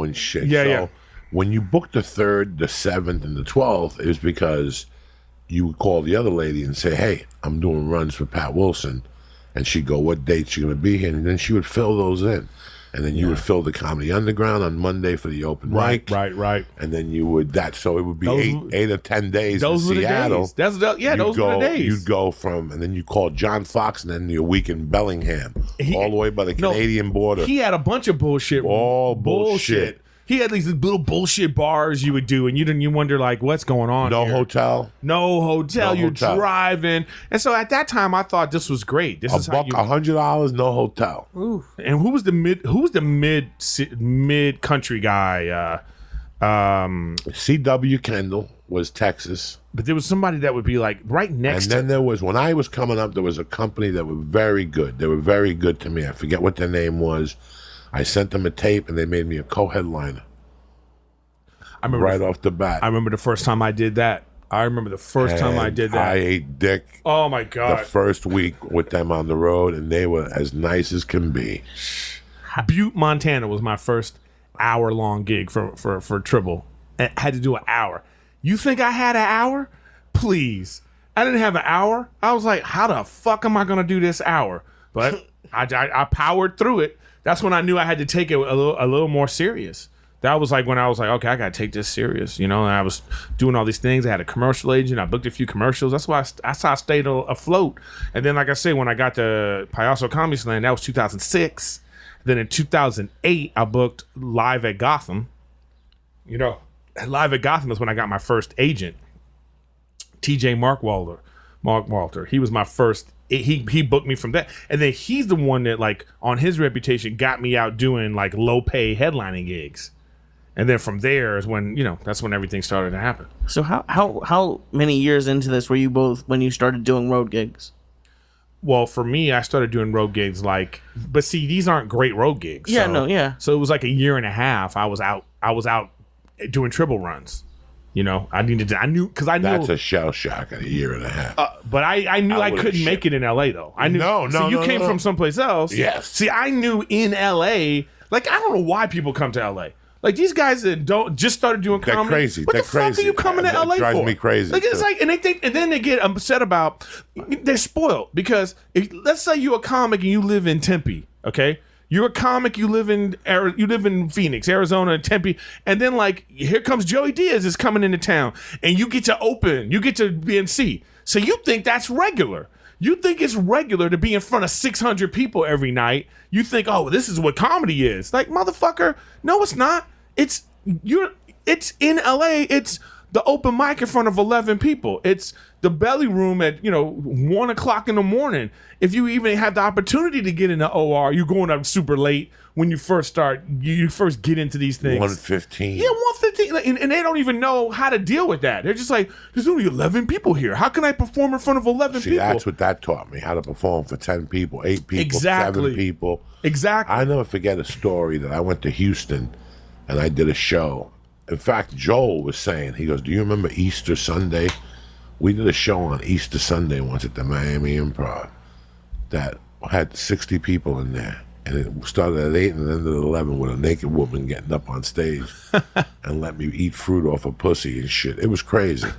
And shit. Yeah. When you booked the 3rd, the 7th, and the 12th, it was because you would call the other lady and say, hey, I'm doing runs for Pat Wilson. And she'd go, what date's she going to be here? And then she would fill those in. And then you would fill the Comedy Underground on Monday for the open mic. Right. And then you would, so it would be eight or 10 days in Seattle. Those were the days. You'd go and then you call John Fox, and then you're a week in Bellingham, all the way by the Canadian border. He had a bunch of bullshit. All bullshit. he had these little bullshit bars you would do, and you wonder like, what's going on? No here? hotel. No hotel. No You're hotel. driving, and so at that time I thought this was great. This is how you. $100, no hotel. And who was the mid country guy? C.W. Kendall was Texas. But there was somebody that would be like right next And to. then there was, when I was coming up, there was a company that were very good. They were very good to me. I forget what their name was. I sent them a tape, and they made me a co-headliner. I remember right off the bat. I remember the first time I did that. I ate dick Oh my the god! first week with them on the road, and they were as nice as can be. Butte, Montana was my first hour-long gig for Tribble. I had to do an hour. You think I had an hour? Please. I didn't have an hour. I was like, how the fuck am I going to do this hour? But I powered through it. That's when I knew I had to take it a little more serious. That was like when I was like, okay, I got to take this serious, you know? And I was doing all these things. I had a commercial agent. I booked a few commercials. That's why I stayed afloat. And then, like I said, when I got to Payaso Comedy Slam, that was 2006. Then in 2008, I booked Live at Gotham. You know, Live at Gotham is when I got my first agent, TJ Mark Walter. He was my first. He booked me from that, and then he's the one that, like, on his reputation, got me out doing like low pay headlining gigs. And then from there is when, you know, that's when everything started to happen. So how many years into this were you both when you started doing road gigs? Well, for me, I started doing road gigs but see, these aren't great road gigs. Yeah, so, no, yeah. So it was like a year and a half. I was out doing Tribble runs. You know, I knew That's a shell shock in a year and a half. But I knew I couldn't make it in LA though. I knew. No, so you came no. from someplace else. Yes. See, I knew in LA. Like, I don't know why people come to LA. Like, these guys that just started doing comedy. They're crazy. What They're the fuck crazy. are you coming to LA for? Drives me crazy. Like, it's like, and they think, and then they get upset about. They're spoiled because let's say you're a comic and you live in Tempe. Okay, you're a comic. You live in Phoenix, Arizona, Tempe, and then like here comes Joey Diaz is coming into town, and you get to open. You get to be MC. So you think that's regular. You think it's regular to be in front of 600 people every night. You think, oh, this is what comedy is. Like, motherfucker, no, it's not. It's in LA. It's the open mic in front of 11 people. It's the belly room at 1 o'clock in the morning. If you even have the opportunity to get in the OR, you're going up super late when you first start. You first get into these things. 1:15. Yeah, 1:15, and they don't even know how to deal with that. They're just like, there's only 11 people here. How can I perform in front of 11 See, people? that's what that taught me, how to perform for 10 people, 8 people, Exactly. 7 people. Exactly. I never forget a story that I went to Houston and I did a show. In fact, Joel was saying, he goes, do you remember Easter Sunday? We did a show on Easter Sunday once at the Miami Improv that had 60 people in there. And it started at 8 and ended at 11 with a naked woman getting up on stage and let me eat fruit off a pussy and shit. It was crazy.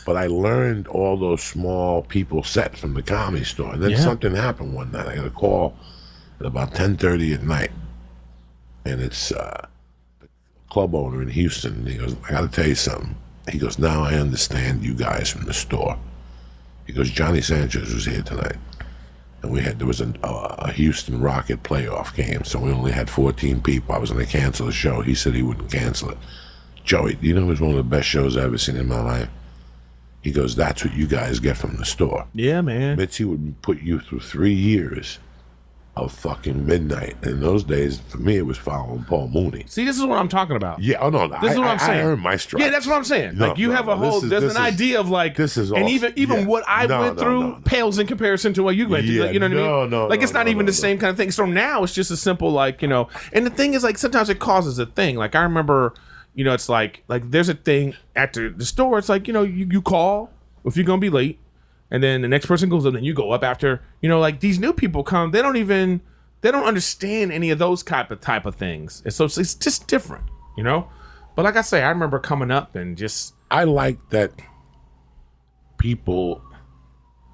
But I learned all those small people set from the Comedy Store. And then something happened one night. I got a call at about 10:30 at night. And it's the club owner in Houston. And he goes, I got to tell you something. He goes, now I understand you guys from the store. He goes, Johnny Sanchez was here tonight. And there was a Houston Rocket playoff game, so we only had 14 people. I was going to cancel the show. He said he wouldn't cancel it. Joey, you know it was one of the best shows I've ever seen in my life? He goes, that's what you guys get from the store. Yeah, man. Mitzi would put you through 3 years of fucking midnight. In those days, for me, it was following Paul Mooney. See, this is what I'm talking about. Yeah, oh no, This is what I'm saying. I earned my stripes. Yeah, that's what I'm saying. No, like you have a whole. There's an idea of like. This is and awesome. even what I went through no. pales in comparison to what you went through. Yeah, Like, you know what I mean? no, Like it's not even the no. same kind of thing. So now it's just a simple like And the thing is like sometimes it causes a thing. Like I remember, it's like there's a thing at the store. It's like you call if you're gonna be late, and then the next person goes up, and you go up after. Like these new people come, they don't understand any of those type of things. And so it's just different, But like I say, I remember coming up and just. I like that people.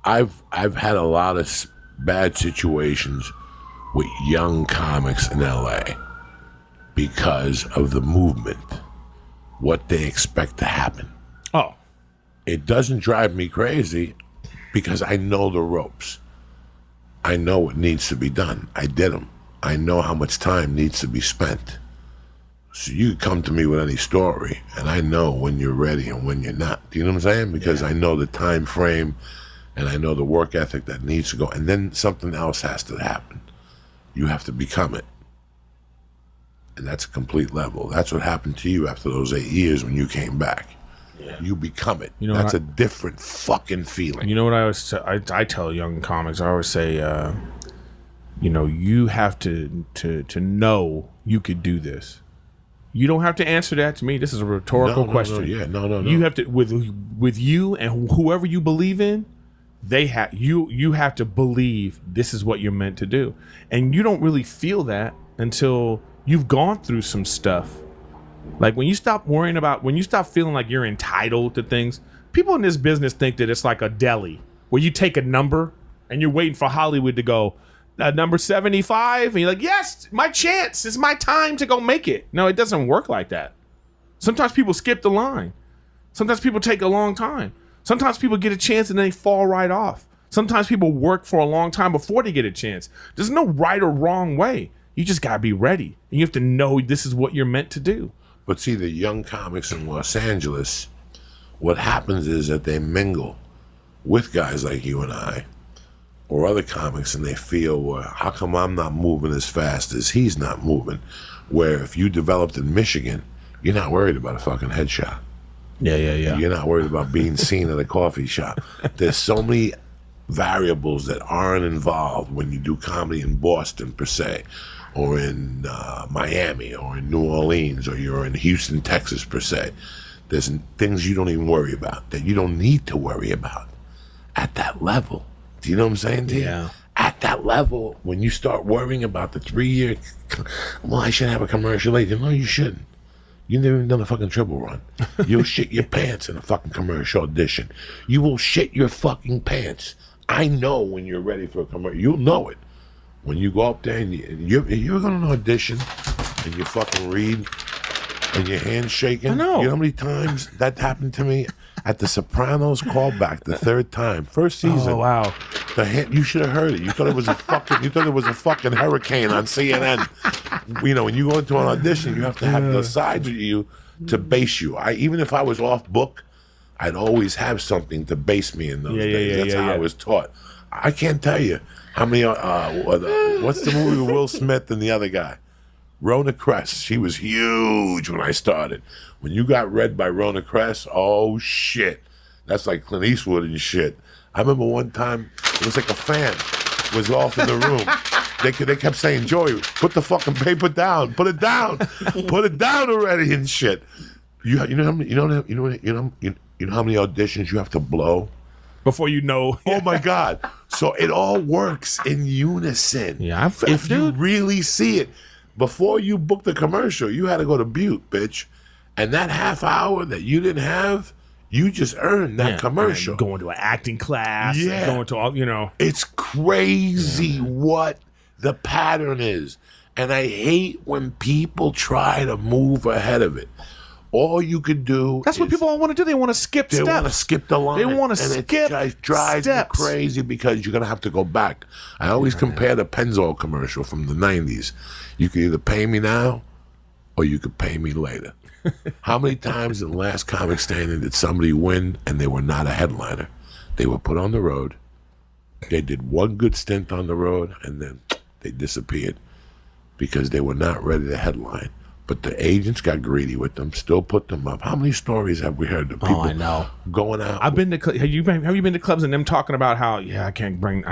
I've had a lot of bad situations with young comics in LA because of the movement, what they expect to happen. Oh. It doesn't drive me crazy because I know the ropes. I know what needs to be done. I did them. I know how much time needs to be spent. So you come to me with any story, and I know when you're ready and when you're not. Do you know what I'm saying? Because I know the time frame, and I know the work ethic that needs to go. And then something else has to happen. You have to become it. And that's a complete level. That's what happened to you after those 8 years when you came back. Yeah. You become it. You know, that's a different fucking feeling. You know what I always I tell young comics? I always say, you know, you have to know you could do this. You don't have to answer that to me. This is a rhetorical question. No. You have to with you and whoever you believe in. You have to believe this is what you're meant to do, and you don't really feel that until you've gone through some stuff. Like when you stop feeling like you're entitled to things. People in this business think that it's like a deli where you take a number and you're waiting for Hollywood to go number 75, and you're like, yes, my chance. It's my time to go make it. No, it doesn't work like that. Sometimes people skip the line. Sometimes people take a long time. Sometimes people get a chance and then they fall right off. Sometimes people work for a long time before they get a chance. There's no right or wrong way. You just got to be ready. And you have to know this is what you're meant to do. But see, the young comics in Los Angeles, what happens is that they mingle with guys like you and I or other comics, and they feel, well, how come I'm not moving as fast as he's not moving? Where if you developed in Michigan, you're not worried about a fucking headshot. Yeah. You're not worried about being seen at a coffee shop. There's so many variables that aren't involved when you do comedy in Boston, per se, or in Miami, or in New Orleans, or you're in Houston, Texas, per se. There's things you don't even worry about, that you don't need to worry about at that level. Do you know what I'm saying to you? Yeah. At that level, when you start worrying about the 3-year, well, I should have a commercial agent. No, you shouldn't. You never even done a fucking triple run. You'll shit your pants in a fucking commercial audition. You will shit your fucking pants. I know when you're ready for a commercial. You'll know it. When you go up there and you're going to an audition and you fucking read and your hand's shaking. I know. You know how many times that happened to me? At the Sopranos callback, the third time, first season. Oh wow! You should have heard it. You thought it was a fucking hurricane on CNN. You know, when you go into an audition, you have to have the sides of you to base you. Even if I was off book, I'd always have something to base me in those days. That's how I was taught. I can't tell you how many. What's the movie with Will Smith and the other guy? Rona Crest. She was huge when I started. When you got read by Rona Crest, oh shit. That's like Clint Eastwood and shit. I remember one time, it was like a fan was off in the room. They kept saying, Joey, put the fucking paper down. Put it down. Put it down already and shit. You know how many auditions you have to blow? Before you know. Oh my God. So it all works in unison. Yeah, if you really see it. Before you booked the commercial, you had to go to Butte, bitch. And that half hour that you didn't have, you just earned that commercial. Going to an acting class. Yeah. Going to all, you know. It's crazy what the pattern is. And I hate when people try to move ahead of it. All you could do That's what people want to do. They want to skip steps. They want to skip the line. They want to skip it drives steps. me crazy because you're going to have to go back. I always compare the Pennzoil commercial from the 90s. You could either pay me now or you could pay me later. How many times in Last Comic Standing did somebody win and they were not a headliner? They were put on the road. They did one good stint on the road and then they disappeared because they were not ready to headline. But the agents got greedy with them, still put them up. How many stories have we heard of people going out? I've been to. Have you been to clubs and them talking about how I can't bring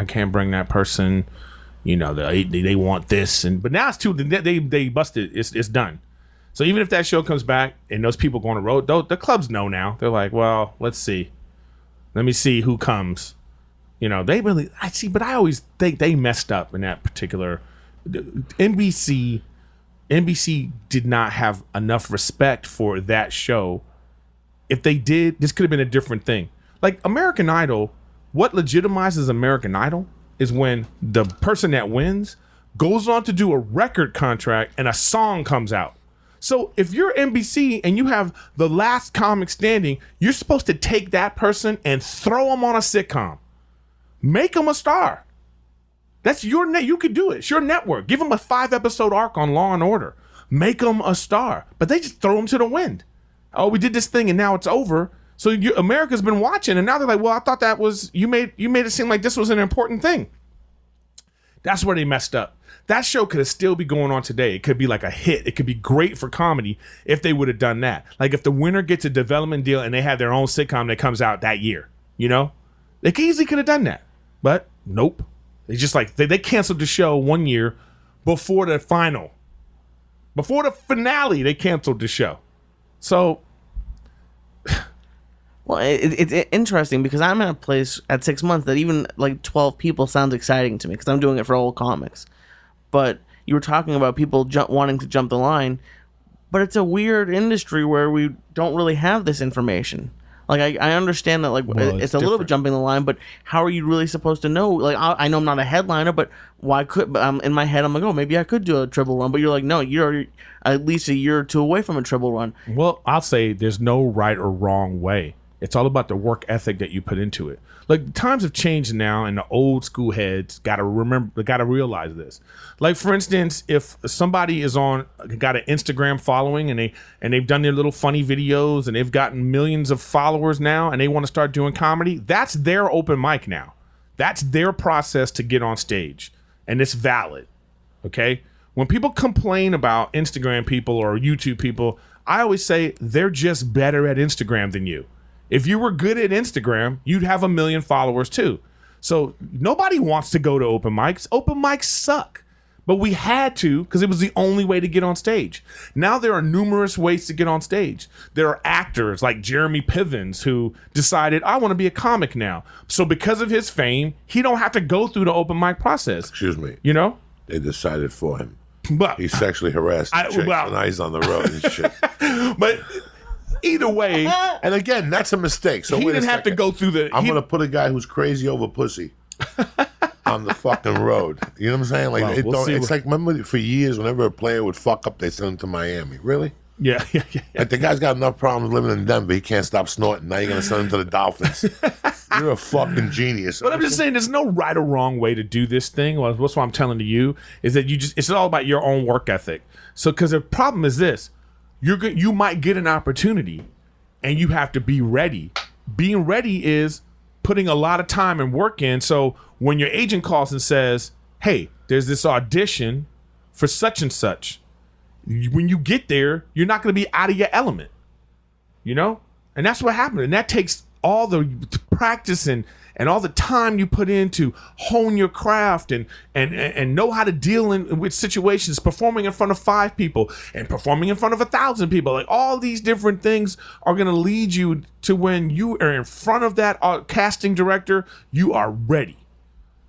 that person. You know, they want this, but now it's too. They busted. It's done. So even if that show comes back and those people go on the road, the clubs know now. They're like, well, let's see. Let me see who comes. You know, they really. I see, but I always think they messed up in that particular. NBC did not have enough respect for that show. If they did, this could have been a different thing. Like American Idol, what legitimizes American Idol is when the person that wins goes on to do a record contract and a song comes out. So if you're NBC and you have the Last Comic Standing, you're supposed to take that person and throw them on a sitcom. Make them a star. That's your net. You could do it. It's your network. Give them a 5-episode arc on Law and Order. Make them a star. But they just throw them to the wind. Oh, we did this thing and now it's over. So America's been watching, and now they're like, well, I thought that was, you made it seem like this was an important thing. That's where they messed up. That show could still be going on today. It could be like a hit. It could be great for comedy if they would have done that. Like if the winner gets a development deal and they have their own sitcom that comes out that year, you know? They easily could have done that. But nope. They just like, they canceled the show 1 year before the final. Before the finale, they canceled the show. So... Well, it's interesting because I'm in a place at 6 months that even like 12 people sounds exciting to me because I'm doing it for old comics. But you were talking about people wanting to jump the line, but it's a weird industry where we don't really have this information. Like I understand that like it's a little bit jumping the line, but how are you really supposed to know? Like I know I'm not a headliner, but why could? But in my head I'm like, oh, maybe I could do a triple run. But you're like, no, you're at least a year or two away from a triple run. Well, I'll say there's no right or wrong way. It's all about the work ethic that you put into it. Like times have changed now, and the old school heads got to realize this. Like for instance, if somebody is got an Instagram following and they've done their little funny videos and they've gotten millions of followers now, and they want to start doing comedy, that's their open mic now. That's their process to get on stage, and it's valid. Okay, when people complain about Instagram people or YouTube people, I always say they're just better at Instagram than you. If you were good at Instagram, you'd have 1 million followers too. So nobody wants to go to open mics. Open mics suck. But we had to because it was the only way to get on stage. Now there are numerous ways to get on stage. There are actors like Jeremy Pivens who decided, I want to be a comic now. So because of his fame, he don't have to go through the open mic process. Excuse me. You know? They decided for him. But he sexually harassed chicks, and now he's on the road and shit. But... either way, and again, that's a mistake. So he didn't have to go through the. I'm gonna put a guy who's crazy over pussy on the fucking road. You know what I'm saying? Like well, it's like remember for years, whenever a player would fuck up, they send him to Miami. Really? Yeah. Like the guy's got enough problems living in Denver. He can't stop snorting. Now you're gonna send him to the Dolphins. You're a fucking genius. But I'm just saying, there's no right or wrong way to do this thing. Well, that's what I'm telling to you is that it's all about your own work ethic. So, because the problem is this. You might get an opportunity and you have to be ready. Being ready is putting a lot of time and work in. So when your agent calls and says, hey, there's this audition for such and such, when you get there, you're not going to be out of your element, you know? And that's what happened. And that takes all the practice and all the time you put in to hone your craft and know how to deal with situations, performing in front of 5 people and performing in front of 1,000 people. Like all these different things are going to lead you to when you are in front of that casting director, you are ready.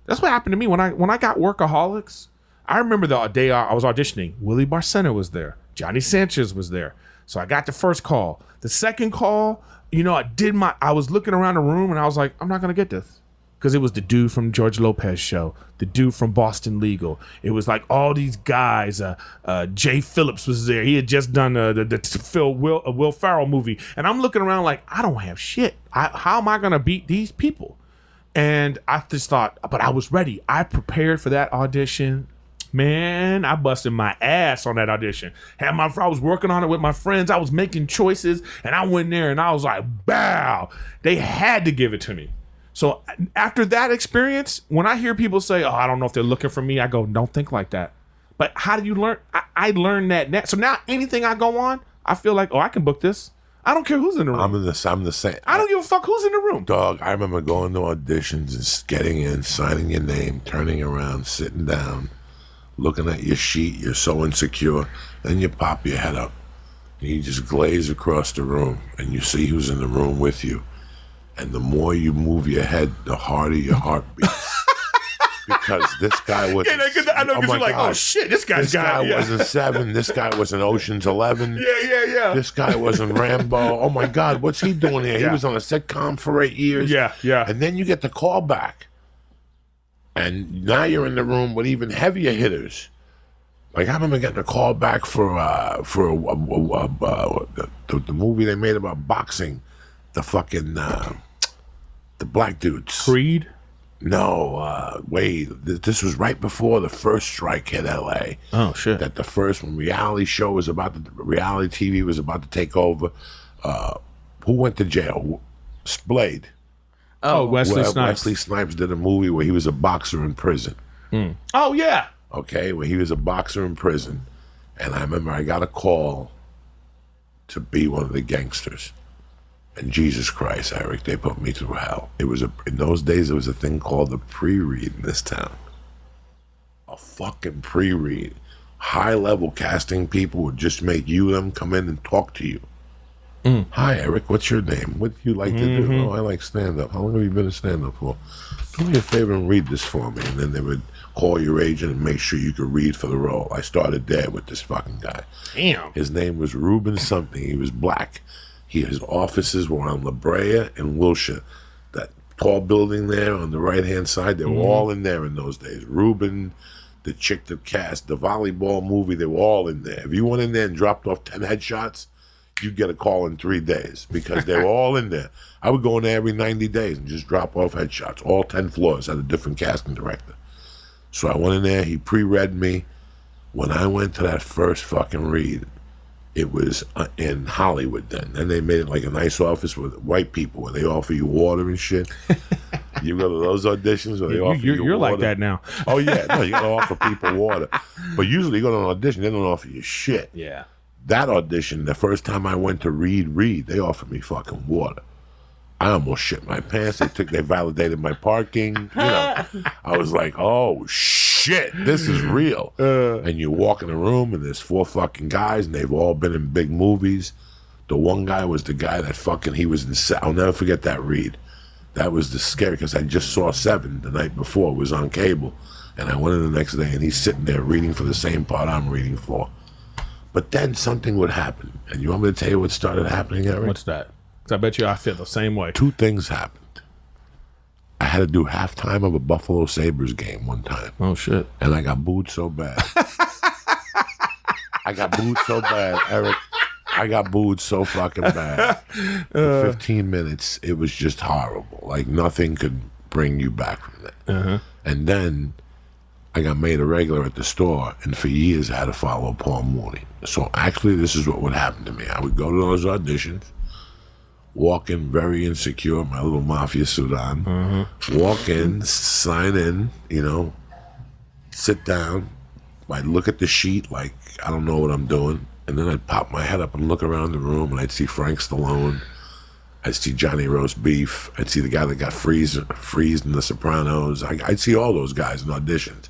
That's what happened to me when I got Workaholics. I remember the day I was auditioning, Willie Barcena was there. Johnny Sanchez was there. So I got the first call. The second call, you know, I was looking around the room and I was like, I'm not going to get this. Because it was the dude from George Lopez show, the dude from Boston Legal. It was like all these guys. Jay Phillips was there. He had just done the Will Ferrell movie. And I'm looking around like, I don't have shit. How am I going to beat these people? And I just thought, but I was ready. I prepared for that audition. Man, I busted my ass on that audition. I was working on it with my friends. I was making choices, and I went there, and I was like, "Bow!" They had to give it to me. So after that experience, when I hear people say, "Oh, I don't know if they're looking for me," I go, "Don't think like that." But how do you learn? I learned that. So now anything I go on, I feel like, "Oh, I can book this." I don't care who's in the room. I'm the same. I don't give a fuck who's in the room. Dog, I remember going to auditions and getting in, signing your name, turning around, sitting down. Looking at your sheet, you're so insecure. Then you pop your head up. And you just glaze across the room and you see who's in the room with you. And the more you move your head, the harder your heart beats. Because this guy was. Yeah, I know because you're like, oh shit, this guy was in 7. This guy was in Ocean's 11. Yeah. This guy was in Rambo. Oh my God, what's he doing here? Yeah. He was on a sitcom for 8 years. Yeah. And then you get the call back. And now you're in the room with even heavier hitters. Like I remember getting a call back for the movie they made about boxing, the fucking the black dudes. Creed. Wait, this was right before the first strike hit L.A. Oh shit! That the first when reality TV was about to take over. Who went to jail? Blade. Wesley Snipes. Wesley Snipes did a movie where he was a boxer in prison. Oh yeah. Okay, where he was a boxer in prison, and I remember I got a call to be one of the gangsters. And Jesus Christ, Eric, they put me through hell. In those days, there was a thing called the pre-read in this town. A fucking pre-read. High-level casting people would just make them come in and talk to you. Hi, Eric, what's your name? What do you like to do? Oh, I like stand-up. How long have you been a stand-up for? Do me a favor and read this for me. And then they would call your agent and make sure you could read for the role. I started there with this fucking guy. Damn. His name was Ruben something. He was black. His offices were on La Brea and Wilshire. That tall building there on the right-hand side, they were all in there in those days. Ruben, the chick that cast the volleyball movie, they were all in there. If you went in there and dropped off 10 headshots, you'd get a call in 3 days because they were all in there. I would go in there every 90 days and just drop off headshots. All 10 floors had a different casting director. So I went in there, he pre-read me. When I went to that first fucking read, it was in Hollywood then. Then they made it like a nice office with white people where they offer you water and shit. You go to those auditions where they offer you You're water. like that now. Oh, yeah. No, you got to offer people water. But usually you go to an audition, they don't offer you shit. Yeah. That audition, the first time I went to read, they offered me fucking water. I almost shit my pants. They validated my parking. I was like, oh, shit, this is real. And you walk in the room, and there's 4 fucking guys, and they've all been in big movies. The one guy was the guy that he was in. I'll never forget that read. That was the scary, because I just saw 7 the night before. It was on cable. And I went in the next day, and he's sitting there reading for the same part I'm reading for. But then something would happen. And you want me to tell you what started happening, Eric? What's that? I bet you I feel the same way. 2 things happened. I had to do halftime of a Buffalo Sabres game one time. Oh, shit. And I got booed so bad. Eric. I got booed so fucking bad. For 15 minutes, it was just horrible. Like, nothing could bring you back from that. And then I got made a regular at the store, and for years I had to follow Paul Mooney. So actually, this is what would happen to me. I would go to those auditions, walk in very insecure, my little mafia suit on, walk in, sign in, sit down. I'd look at the sheet like I don't know what I'm doing, and then I'd pop my head up and look around the room, and I'd see Frank Stallone, I'd see Johnny Roast Beef, I'd see the guy that got freezed in The Sopranos. I'd see all those guys in auditions.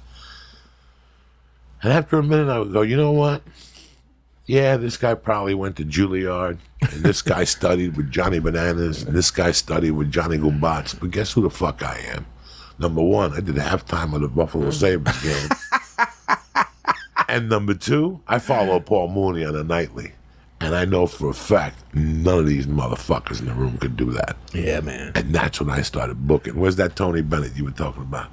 And after a minute, I would go, you know what? Yeah, this guy probably went to Juilliard, and this guy studied with Johnny Bananas, and this guy studied with Johnny Gumbats. But guess who the fuck I am? Number 1, I did halftime of the Buffalo Sabres game. And number 2, I follow Paul Mooney on a nightly. And I know for a fact none of these motherfuckers in the room could do that. Yeah, man. And that's when I started booking. Where's that Tony Bennett you were talking about?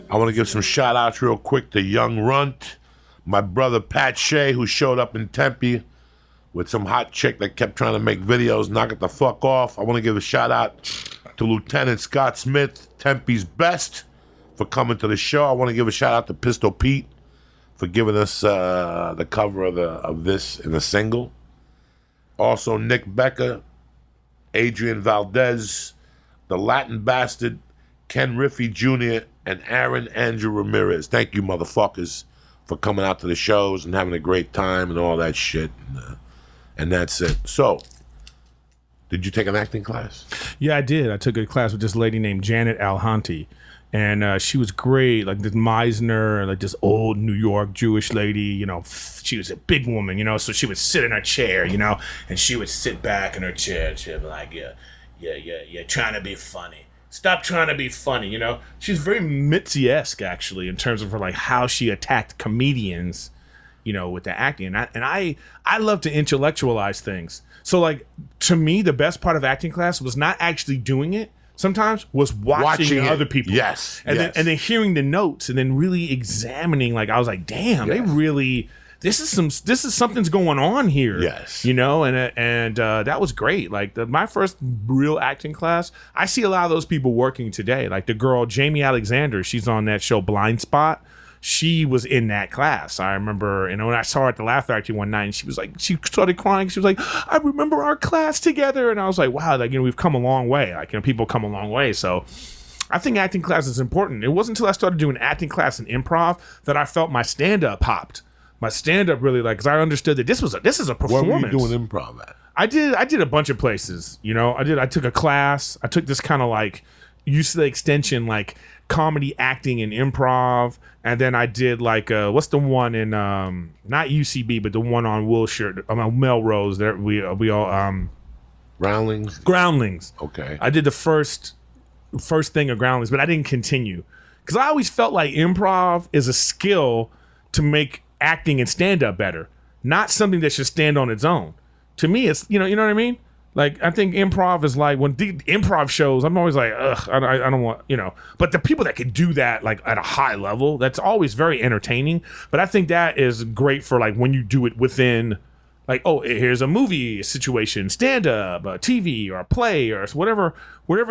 I want to give some shout-outs real quick to Young Runt, my brother Pat Shea, who showed up in Tempe with some hot chick that kept trying to make videos, knock it the fuck off. I want to give a shout-out to Lieutenant Scott Smith, Tempe's best, for coming to the show. I want to give a shout-out to Pistol Pete for giving us the cover of this in a single. Also, Nick Becker, Adrian Valdez, the Latin Bastard, Ken Riffey Jr., and Aaron Andrew Ramirez. Thank you, motherfuckers, for coming out to the shows and having a great time and all that shit. And that's it. So, did you take an acting class? Yeah, I did. I took a class with this lady named Janet Alhanti. And she was great, like this Meisner, like this old New York Jewish lady, she was a big woman, so she would sit in her chair, and she would sit back in her chair and she'd be like, yeah, trying to be funny. Stop trying to be funny, She's very Mitzi-esque, actually, in terms of her, like, how she attacked comedians, with the acting. And I love to intellectualize things. So, like, to me, the best part of acting class was not actually doing it. Sometimes was watching other people. Yes. And then hearing the notes and then really examining, like, I was like, damn, this is something's going on here. Yes. And that was great. Like my first real acting class, I see a lot of those people working today. Like the girl Jamie Alexander, she's on that show Blind Spot. She was in that class. I remember, when I saw her at the Laugh Factory one night, and she started crying. She was like, I remember our class together. And I was like, wow, like, we've come a long way. Like, people come a long way. So I think acting class is important. It wasn't until I started doing acting class and improv that I felt my stand-up popped. My stand-up really, like, because I understood that this is a performance. Where were you doing improv at? I did a bunch of places. I took a class. I took this kind of like UCLA extension, like comedy, acting, and improv. And then I did like what's the one in not UCB, but the one on Wilshire, Melrose. There we all Groundlings. Okay. I did the first thing of Groundlings, but I didn't continue because I always felt like improv is a skill to make acting and stand up better, not something that should stand on its own. To me, it's you know what I mean. Like, I think improv is like when the improv shows, I'm always like, ugh, I don't want, But the people that can do that, like, at a high level, that's always very entertaining. But I think that is great for, like, when you do it within, like, oh, here's a movie situation, stand-up, a TV, or a play, or whatever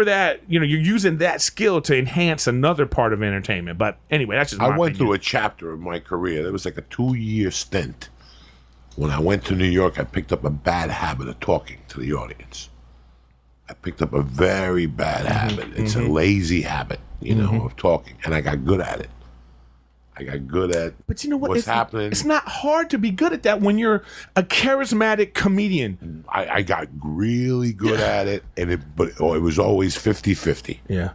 that, you're using that skill to enhance another part of entertainment. But anyway, that's just my I went opinion. through a chapter of my career. There was like a 2-year stint. When I went to New York, I picked up a bad habit of talking to the audience. I picked up a very bad habit. It's a lazy habit, of talking. And I got good at it. I got good at But you know what? what's happening. It's not hard to be good at that when you're a charismatic comedian. I got really good at it, and it was always 50-50. Yeah.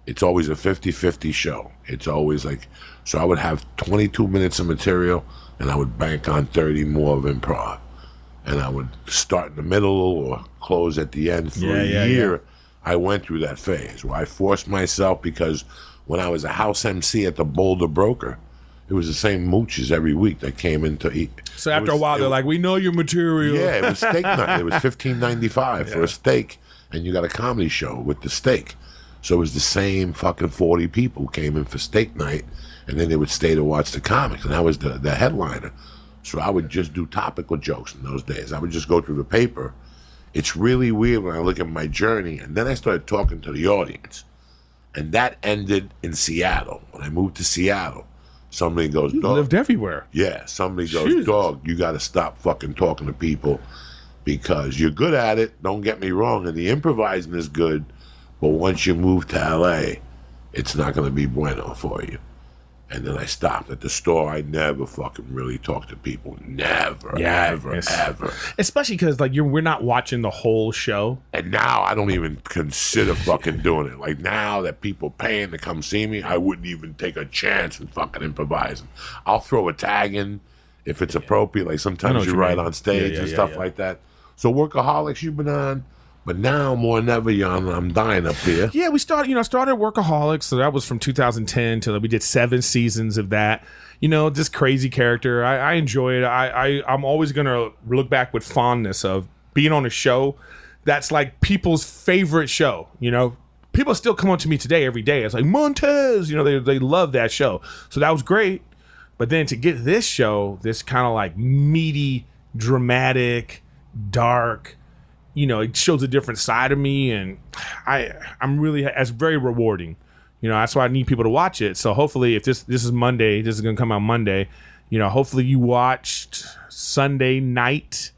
It's always a 50-50 show. It's always like, so I would have 22 minutes of material, and I would bank on 30 more of improv. And I would start in the middle or close at the end. For a year, I went through that phase where I forced myself, because when I was a house MC at the Boulder Broker, it was the same mooches every week that came in to eat. So after a while, they're like, we know your material. Yeah, it was steak night. It was $15.95 for a steak, and you got a comedy show with the steak. So it was the same fucking 40 people who came in for steak night, and then they would stay to watch the comics, and I was the headliner. So I would just do topical jokes in those days. I would just go through the paper. It's really weird when I look at my journey, and then I started talking to the audience. And that ended in Seattle. When I moved to Seattle, somebody goes, You dog. lived everywhere. Yeah, somebody goes, Jesus. dog, you got to stop fucking talking to people because you're good at it. Don't get me wrong. And the improvising is good. But once you move to L.A., it's not going to be bueno for you. And then I stopped. At the store, I never fucking really talked to people. Never, ever. Especially because like we're not watching the whole show. And now I don't even consider fucking doing it. Like now that people paying to come see me, I wouldn't even take a chance in fucking improvising. I'll throw a tag in if it's appropriate. Like sometimes you write on stage and stuff like that. So Workaholics, you've been on. But now more than ever, Jan, I'm dying up here. Yeah, we started Workaholics, so that was from 2010 till we did 7 seasons of that. This crazy character. I enjoy it. I'm always gonna look back with fondness of being on a show that's like people's favorite show. People still come up to me today every day. It's like Montez. They love that show. So that was great. But then to get this show, this kind of like meaty, dramatic, dark. It shows a different side of me, and I'm really, it's very rewarding. That's why I need people to watch it. So hopefully, if this is Monday, this is gonna come out Monday. Hopefully you watched Sunday night,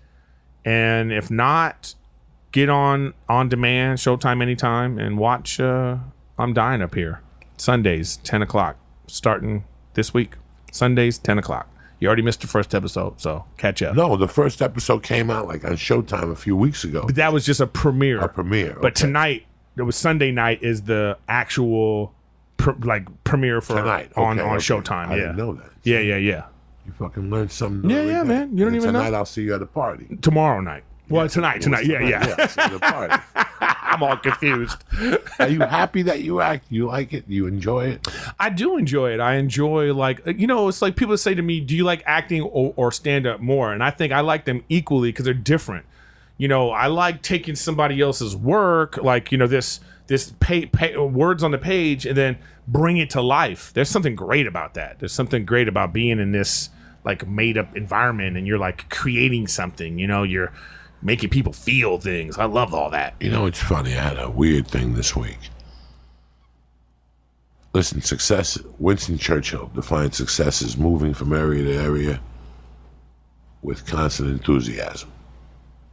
and if not, get on demand, Showtime anytime, and watch. I'm Dying Up Here, Sundays 10 o'clock, starting this week. Sundays 10 o'clock. You already missed the first episode, so catch up. No, the first episode came out like on Showtime a few weeks ago. But that was just a premiere. But tonight, it was Sunday night, is the actual premiere for tonight on Showtime. I didn't know that. Yeah. You fucking learned something. Yeah, man. You don't even know. Tonight I'll see you at a party. Tomorrow night. Well, tonight. Yeah. I'll see you at a party. I'm all confused. Are you happy that you act? You like it? You enjoy it? I do enjoy it. I enjoy it's like people say to me, do you like acting or stand up more? And I think I like them equally because they're different. I like taking somebody else's work, like, this words on the page, and then bring it to life. There's something great about that. There's something great about being in this like made up environment, and you're like creating something. You know, you're making people feel things. I love all that. You know, it's funny. I had a weird thing this week. Listen, success. Winston Churchill defined success as moving from area to area with constant enthusiasm.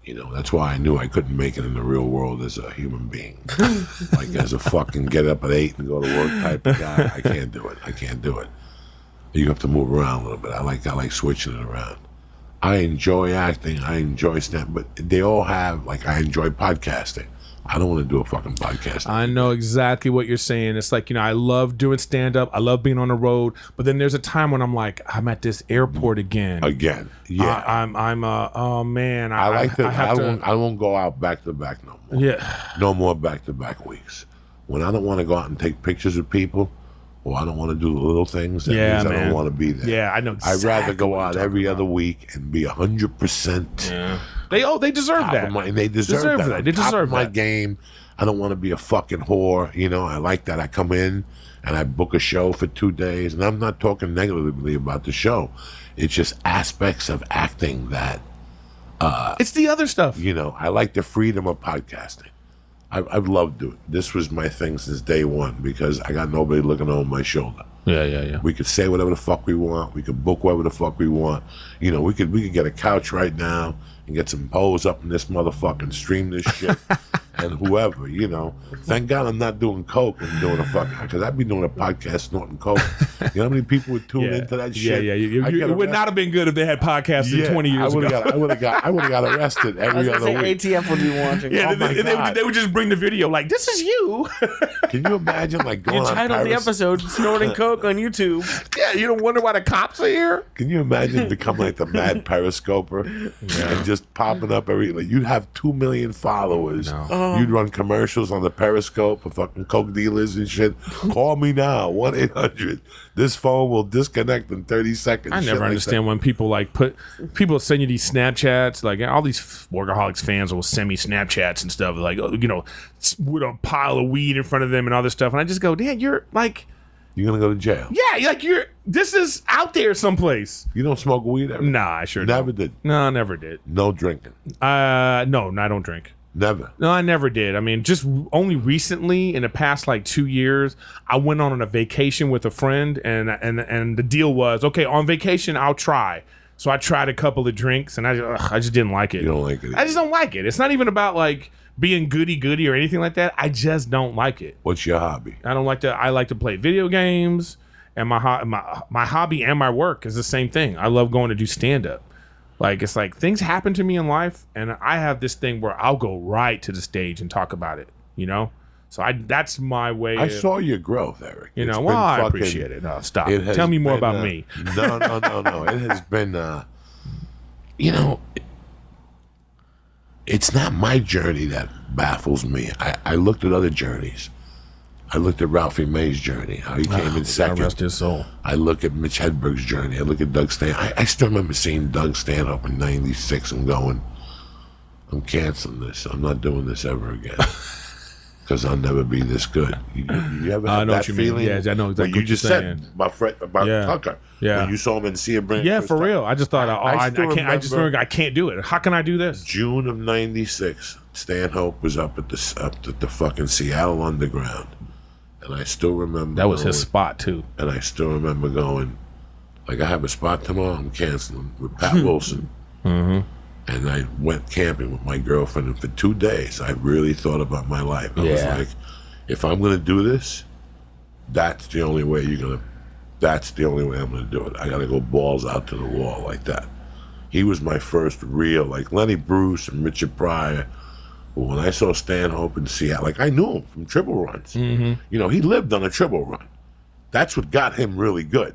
You know, that's why I knew I couldn't make it in the real world as a human being. Like as a fucking get up at 8 and go to work type of guy. I can't do it. You have to move around a little bit. I like switching it around. I enjoy acting. I enjoy stand, but they all have, like, I enjoy podcasting. I don't want to do a fucking podcast. I know exactly what you're saying. It's like, you know, I love doing stand-up. I love being on the road. But then there's a time when I'm like, I'm at this airport again. Yeah. Oh, man. I like that. I won't go out back-to-back no more. Yeah. No more back-to-back weeks. When I don't want to go out and take pictures with people, or I don't want to do the little things, that means I don't want to be there. Yeah, I know exactly. I'd rather go out every other week and be 100%. Yeah. They deserve that. They deserve that. They deserve my that. game. I don't want to be a fucking whore. You know, I like that. I come in and I book a show for 2 days, and I'm not talking negatively about the show. It's just aspects of acting that. It's the other stuff. You know, I like the freedom of podcasting. I've loved it. This was my thing since day one because I got nobody looking over my shoulder. Yeah. We could say whatever the fuck we want. We could book whatever the fuck we want. You know, we could get a couch right now and get some poles up in this motherfucker and stream this shit. And whoever, you know. Thank God I'm not doing coke and doing a fucking, because I'd be doing a podcast snorting coke. You know how many people would tune into that shit? Yeah. It would not have been good if they had podcasts 20 years ago. I would have got arrested every other week. ATF would be watching. Yeah, they would just bring the video like, this is you. Can you imagine like going you on titled the episode "Snorting Coke" on YouTube. Yeah, you don't wonder why the cops are here. Can you imagine becoming like the mad periscoper and just popping up like you'd have 2 million followers. No. You'd run commercials on the Periscope for fucking coke dealers and shit. Call me now, 1-800. This phone will disconnect in 30 seconds. I never understand when people people send you these Snapchats, like all these Workaholics fans will send me Snapchats and stuff, like, you know, with a pile of weed in front of them and all this stuff, and I just go, damn, you're like, you're gonna go to jail. Yeah, like this is out there someplace. You don't smoke weed ever? Nah, I sure never don't. did. No, never did. No drinking. No, I don't drink. Never. No, I never did. I mean, just only recently, in the past like 2 years, I went on a vacation with a friend, and the deal was, okay, on vacation I'll try. So I tried a couple of drinks, and I just didn't like it. You don't like it? I just don't like it. It's not even about like being goody or anything like that. I just don't like it. What's your hobby? I like to play video games, and my hobby and my work is the same thing. I love going to do stand up. Like, it's like things happen to me in life, and I have this thing where I'll go right to the stage and talk about it, you know? So that's my way. I saw your growth, Eric. You know, well, I appreciate it. No, stop. Tell me more about me. No. It has been, you know, it's not my journey that baffles me. I looked at other journeys. I looked at Ralphie May's journey, how he came in second. Rest his soul. I look at Mitch Hedberg's journey. I look at Doug Stan. I still remember seeing Doug stand up in '96 and going, I'm canceling this. I'm not doing this ever again. Because I'll never be this good. You ever had that feeling? Yeah, I know exactly what you just said about Tucker. Yeah. When you saw him in Syatt Brand. Yeah, for real. I just thought, I remember I can't do it. How can I do this? June of '96, Stanhope was up at the fucking Seattle Underground. And I still remember that was his spot too. And I still remember going, like, I have a spot tomorrow, I'm canceling with Pat Wilson. Mm-hmm. And I went camping with my girlfriend, and for 2 days I really thought about my life. I was like, if I'm gonna do this, that's the only way I'm gonna do it. I gotta go balls out to the wall like that. He was my first real, like Lenny Bruce and Richard Pryor. When I saw Stanhope in Seattle, like, I knew him from triple runs. Mm-hmm. You know, he lived on a triple run. That's what got him really good.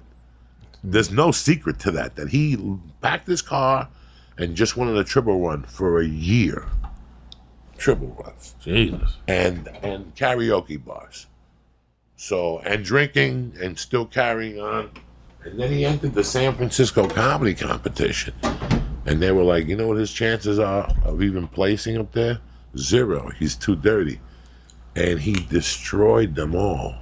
There's no secret to that he packed his car and just went on a triple run for a year. Triple runs. Jesus. And karaoke bars. So, and drinking and still carrying on. And then he entered the San Francisco comedy competition. And they were like, you know what his chances are of even placing up there? 0. He's too dirty. And he destroyed them all.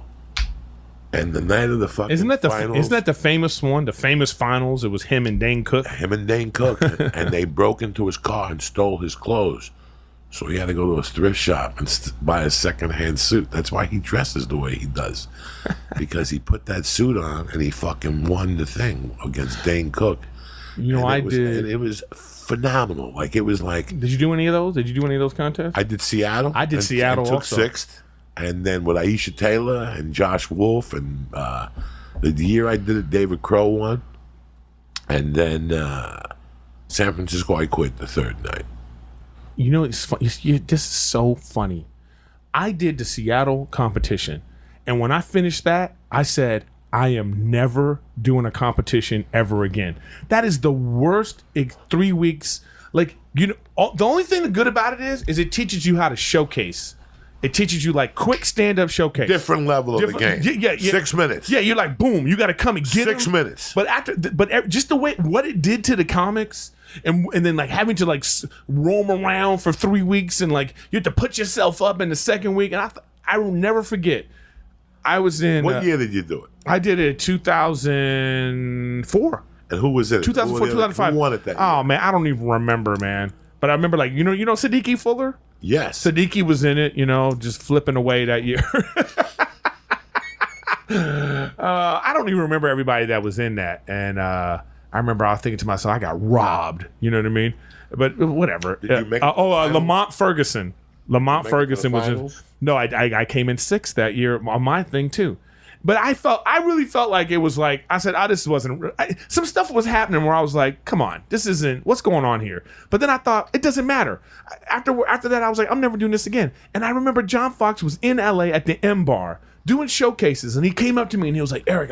And the night of the fucking isn't finals, that the famous one? The famous finals. It was him and Dane Cook. And they broke into his car and stole his clothes. So he had to go to a thrift shop and buy a secondhand suit. That's why he dresses the way he does, because he put that suit on and he fucking won the thing against Dane Cook. You know, And it was phenomenal. Like, it was like. Did you do any of those? Did you do any of those contests? I did Seattle. I did Seattle and took also. 6th. And then with Aisha Taylor and Josh Wolf, and the year I did it, David Crow won. And then San Francisco, I quit the 3rd night. You know, it's fun. This is so funny. I did the Seattle competition, and when I finished that, I said, I am never doing a competition ever again. That is the worst 3 weeks. Like, you know, the only thing good about it is it teaches you how to showcase. It teaches you like quick stand-up showcase. Different level of the game. Yeah. 6 minutes. Yeah, you're like, boom, you got to come and get 6 them. minutes. But just the way what it did to the comics, and then like having to like roam around for 3 weeks, and like you have to put yourself up in the second week, and I will never forget. I was in. What year did you do it? I did it 2004. And who was in it? 2004, 2005. Who won it that year? Oh man, I don't even remember, man. But I remember, like, you know Siddiqui Fuller? Yes. Siddiqui was in it, you know, just flipping away that year. I don't even remember everybody that was in that. And I remember I was thinking to myself, I got robbed. You know what I mean? But whatever. Did you make Lamont Ferguson. Lamont Ferguson was in. Finals? No, I came in 6th that year on my thing too. But I really felt like it was like, I said, this wasn't, some stuff was happening where I was like, come on, this isn't, what's going on here? But then I thought, it doesn't matter. After that, I was like, I'm never doing this again. And I remember John Fox was in LA at the M Bar doing showcases. And he came up to me and he was like, Eric,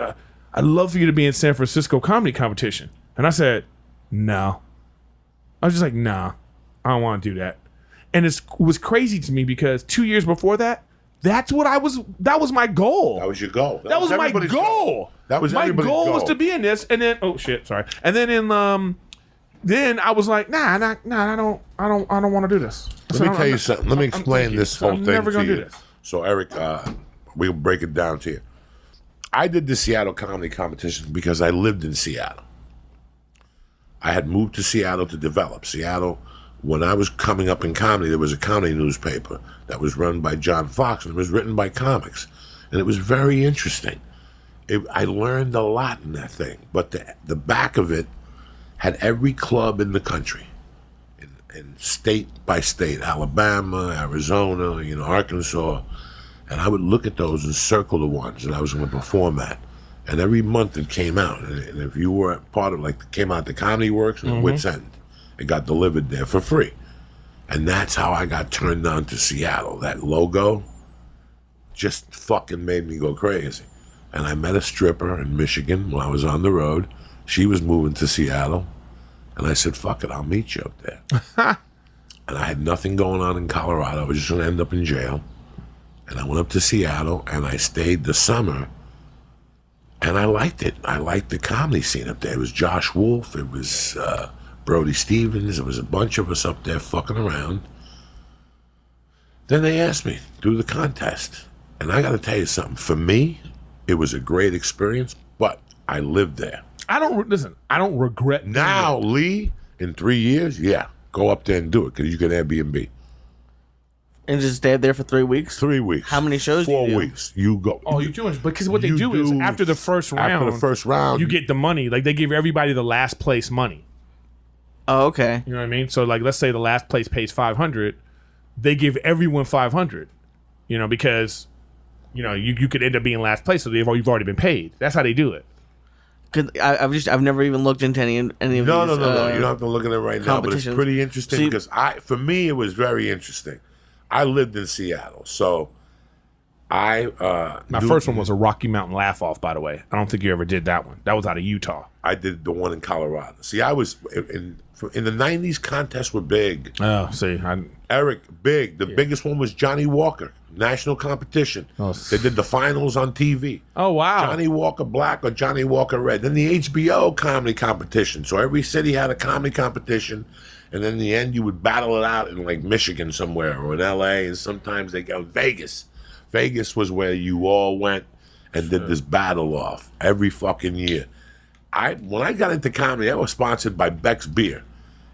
I'd love for you to be in San Francisco comedy competition. And I said, no. I was just like, nah, I don't want to do that. And it was crazy to me because 2 years before that, that was my goal. That was your goal. That was my goal. That was my everybody's goal was to be in this, and then and then I was like, nah, I don't want to do this. Let me tell you something. Let me explain this whole thing never to gonna you. do this. So Eric, we'll break it down to you. I did the Seattle comedy competition because I lived in Seattle. I had moved to Seattle to develop. Seattle, when I was coming up in comedy, there was a comedy newspaper that was run by John Fox, and it was written by comics. And it was very interesting. I learned a lot in that thing. But the back of it had every club in the country, in state by state, Alabama, Arizona, Arkansas. And I would look at those and circle the ones that I was going to perform at. And every month it came out. And if you were part of, it came out the Comedy Works and Wits End. It got delivered there for free. And that's how I got turned on to Seattle. That logo just fucking made me go crazy. And I met a stripper in Michigan while I was on the road. She was moving to Seattle. And I said, fuck it, I'll meet you up there. And I had nothing going on in Colorado. I was just going to end up in jail. And I went up to Seattle, and I stayed the summer. And I liked it. I liked the comedy scene up there. It was Josh Wolf. It was Brody Stevens. There was a bunch of us up there fucking around. Then they asked me, do the contest. And I got to tell you something. For me, it was a great experience, but I lived there. I don't regret now, Lee, in 3 years, go up there and do it because you can Airbnb. And just stay there for 3 weeks? 3 weeks. How many shows do you do? 4 weeks. You go. Oh, you're doing it. Because what they do is after the first round, you get the money. Like, they give everybody the last place money. Oh, okay. You know what I mean? So, like, let's say the last place pays $500. They give everyone $500, because, you could end up being last place, so you've already been paid. That's how they do it. Cause I've never even looked into any of these. No. You don't have to look at it right now, but it's pretty interesting because for me, it was very interesting. I lived in Seattle, so my first one was a Rocky Mountain Laugh Off, by the way. I don't think you ever did that one. That was out of Utah. I did the one in Colorado. See, I was in the 90s, contests were big. Oh, see. Eric, big. The biggest one was Johnny Walker, national competition. Oh, they did the finals on TV. Oh, wow. Johnny Walker Black or Johnny Walker Red. Then the HBO comedy competition. So every city had a comedy competition. And then in the end, you would battle it out in Michigan somewhere or in LA. And sometimes they go Vegas. Vegas was where you all went. and did this battle off every fucking year. When I got into comedy, I was sponsored by Beck's Beer.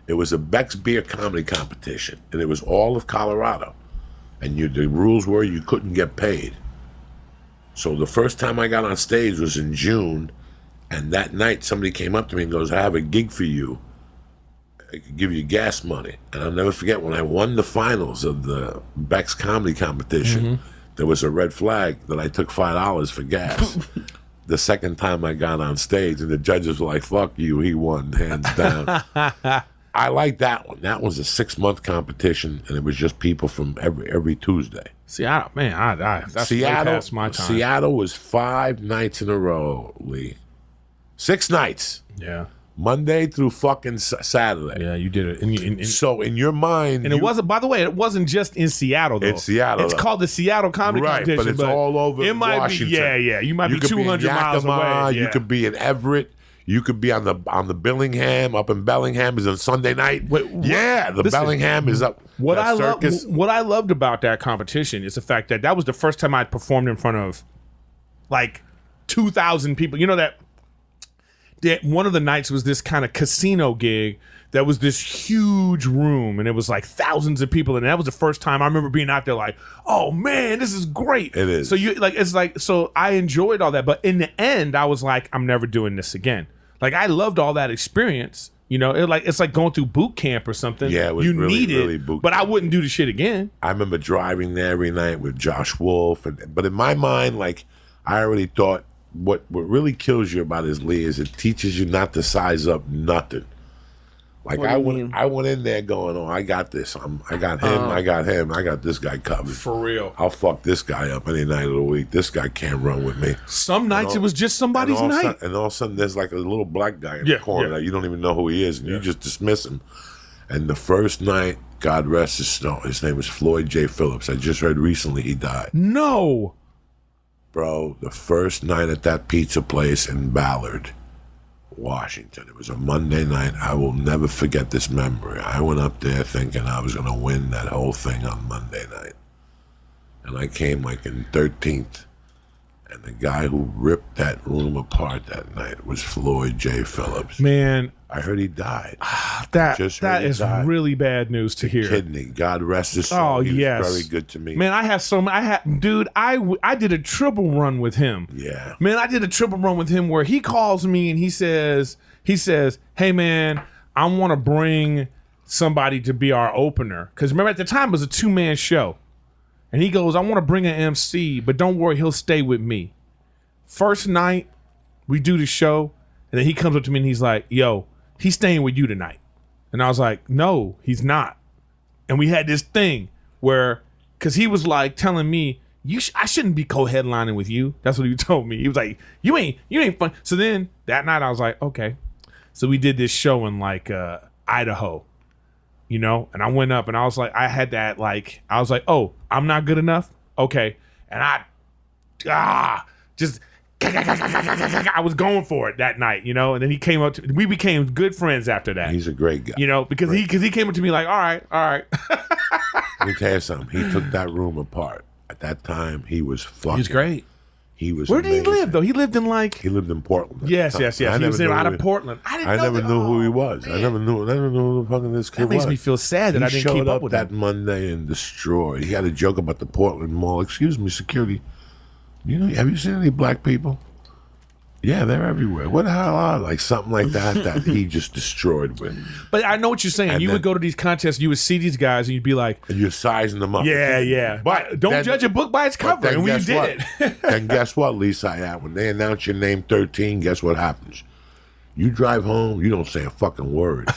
It was a Beck's Beer comedy competition, and it was all of Colorado. And the rules were you couldn't get paid. So the first time I got on stage was in June, and that night somebody came up to me and goes, I have a gig for you. I could give you gas money. And I'll never forget when I won the finals of the Beck's comedy competition, there was a red flag that I took $5 for gas. The second time I got on stage, and the judges were like, fuck you, he won, hands down. I like that one. That was a 6-month competition, and it was just people from every Tuesday. Seattle, man, that's way past my time. Seattle was 5 nights in a row, Lee. 6 nights. Yeah. Monday through fucking Saturday. Yeah, you did it. So in your mind, and it wasn't. By the way, it wasn't just in Seattle. Though. In Seattle, it's called the Seattle Comedy Competition. But it's all over. It might Washington. be. Yeah. You might be 200 miles away. Yeah. You could be in Everett. You could be on the Bellingham. Up in Bellingham is on Sunday night. Bellingham is up. What I loved about that competition is the fact that was the first time I performed in front of like 2,000 people. You know that one of the nights was this kind of casino gig that was this huge room, and it was like thousands of people, and that was the first time I remember being out there like, oh man, this is great. It is. So so I enjoyed all that, but in the end I was like, I'm never doing this again. Like I loved all that experience. You know, it's like going through boot camp or something. Yeah, it was really boot camp. But I wouldn't do the shit again. I remember driving there every night with Josh Wolf, but in my mind, like I already thought, what really kills you about his Lee is it teaches you not to size up nothing. Like I went in there going, oh, I got this. I got him. I got this guy covered. For real. I'll fuck this guy up any night of the week. This guy can't run with me. Some nights it was just somebody's night. And all of a sudden there's like a little black guy in the corner that you don't even know who he is, and you just dismiss him. And the first night, God rest his soul, his name was Floyd J. Phillips. I just heard recently he died. No. Bro, the first night at that pizza place in Ballard, Washington. It was a Monday night. I will never forget this memory. I went up there thinking I was going to win that whole thing on Monday night. And I came like in 13th. And the guy who ripped that room apart that night was Floyd J. Phillips. Man. I heard he died. That is really bad news to hear. Kidney. God rest his soul. Oh, he yes. was very good to me. Man, I did a triple run with him. Yeah. Man, I did a triple run with him where he calls me and he says, hey man, I want to bring somebody to be our opener. Because remember at the time it was a 2-man show. And he goes, I want to bring an MC, but don't worry, he'll stay with me. First night, we do the show, and then he comes up to me and he's like, yo, he's staying with you tonight. And I was like, no, he's not. And we had this thing where, because he was like telling me, I shouldn't be co-headlining with you. That's what he told me. He was like, you ain't fun. So then that night I was like, okay. So we did this show in like Idaho, you know, and I went up and I was like, oh, I'm not good enough. Okay. And I was going for it that night, you know, and then he came up to me. We became good friends after that. He's a great guy. You know, because he came up to me like, all right. Let me tell you something. He took that room apart. At that time, he was fucking. He was great. He was. Where did he live though? He lived in Portland. Yes. He was out of Portland. I never knew who he was. Man. I never knew who the fucking this kid was. That makes me feel sad that I didn't keep up with him. He showed up that Monday and destroyed. He had a joke about the Portland Mall. Excuse me, security. You know, have you seen any black people? Yeah, they're everywhere. What the hell are like something like that he just destroyed with? But I know what you're saying. You would go to these contests, you would see these guys, and you'd be like, and you're sizing them up. Yeah. But don't judge a book by its cover. And we did it. And guess what, Lisa? When they announce your name 13, guess what happens? You drive home, you don't say a fucking word.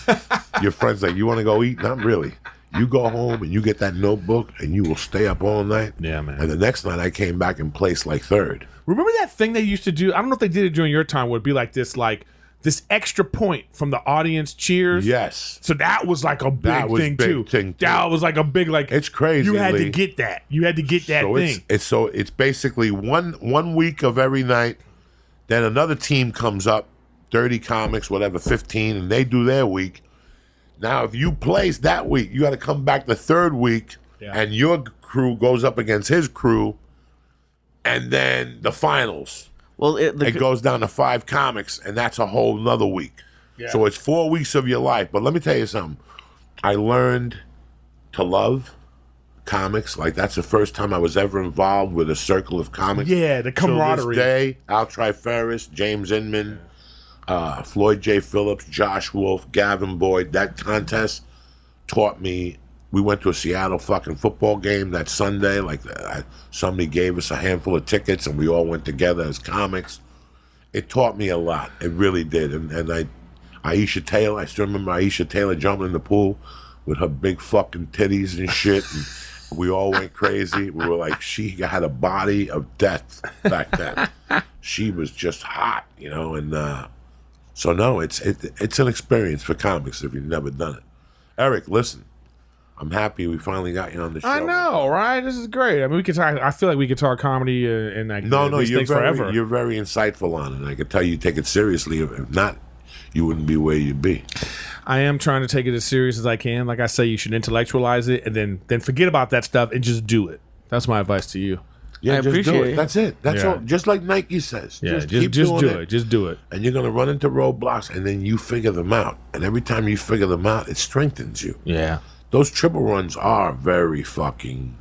Your friend's like, you want to go eat? Not really. You go home and you get that notebook and you will stay up all night. Yeah, man. And the next night I came back and placed like third. Remember that thing they used to do? I don't know if they did it during your time, where it'd be like this extra point from the audience cheers. Yes. So that was like a big thing too. That was like a big It's crazy. You had to get that. You had to get that thing. It's basically one week of every night. Then another team comes up, 30 comics, whatever, 15, and they do their week. Now, if you place that week, you got to come back the third week, and your crew goes up against his crew. and then the finals. Well, It goes down to 5 comics, and that's a whole nother week. Yeah. So it's 4 weeks of your life. But let me tell you something. I learned to love comics. Like, that's the first time I was ever involved with a circle of comics. Yeah, the camaraderie. To this day, Al Triferis, James Inman, Floyd J. Phillips, Josh Wolf, Gavin Boyd. That contest taught me. We went to a Seattle fucking football game that Sunday. Like, somebody gave us a handful of tickets, and we all went together as comics. It taught me a lot. It really did. And Aisha Taylor, I still remember Aisha Taylor jumping in the pool with her big fucking titties and shit. And we all went crazy. We were like, she had a body of death back then. She was just hot, you know. And so, no, it's an experience for comics if you've never done it. Eric, listen. I'm happy we finally got you on the show. I know, right? This is great. I mean, we could talk. I feel like we could talk comedy and like these you're things forever. You're very insightful on it. And I can tell you take it seriously. If not, you wouldn't be where you'd be. I am trying to take it as serious as I can. Like I say, you should intellectualize it and then forget about that stuff and just do it. That's my advice to you. Yeah, I just do appreciate it. it. That's it. That's Yeah. all. Just like Nike says. Yeah, keep just doing do it. Just do it. And you're gonna run into roadblocks, and then you figure them out. And every time you figure them out, it strengthens you. Yeah. Those triple runs are very fucking.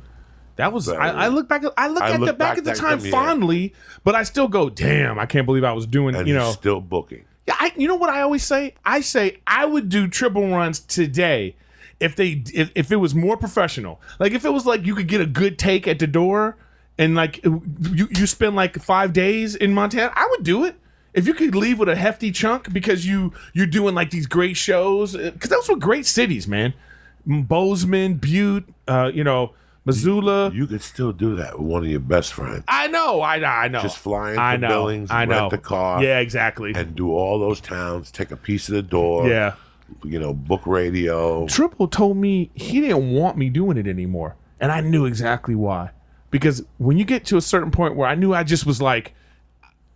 That was. Very- I look back. I look back at the time fondly, but I still go, damn! I can't believe I was doing. And You you're know. still booking. Yeah. You know what I always say? I say I would do triple runs today if it was more professional. Like if it was like you could get a good take at the door, and like you spend like 5 days in Montana, I would do it. If you could leave with a hefty chunk because you're doing like these great shows, because those were great cities, man. Bozeman, Butte, Missoula. You could still do that with one of your best friends. I know. Just flying to Billings, rent the car. Yeah, exactly. And do all those towns, take a piece of the door. Yeah. Book radio. Triple told me he didn't want me doing it anymore. And I knew exactly why. Because when you get to a certain point where I knew I just was like,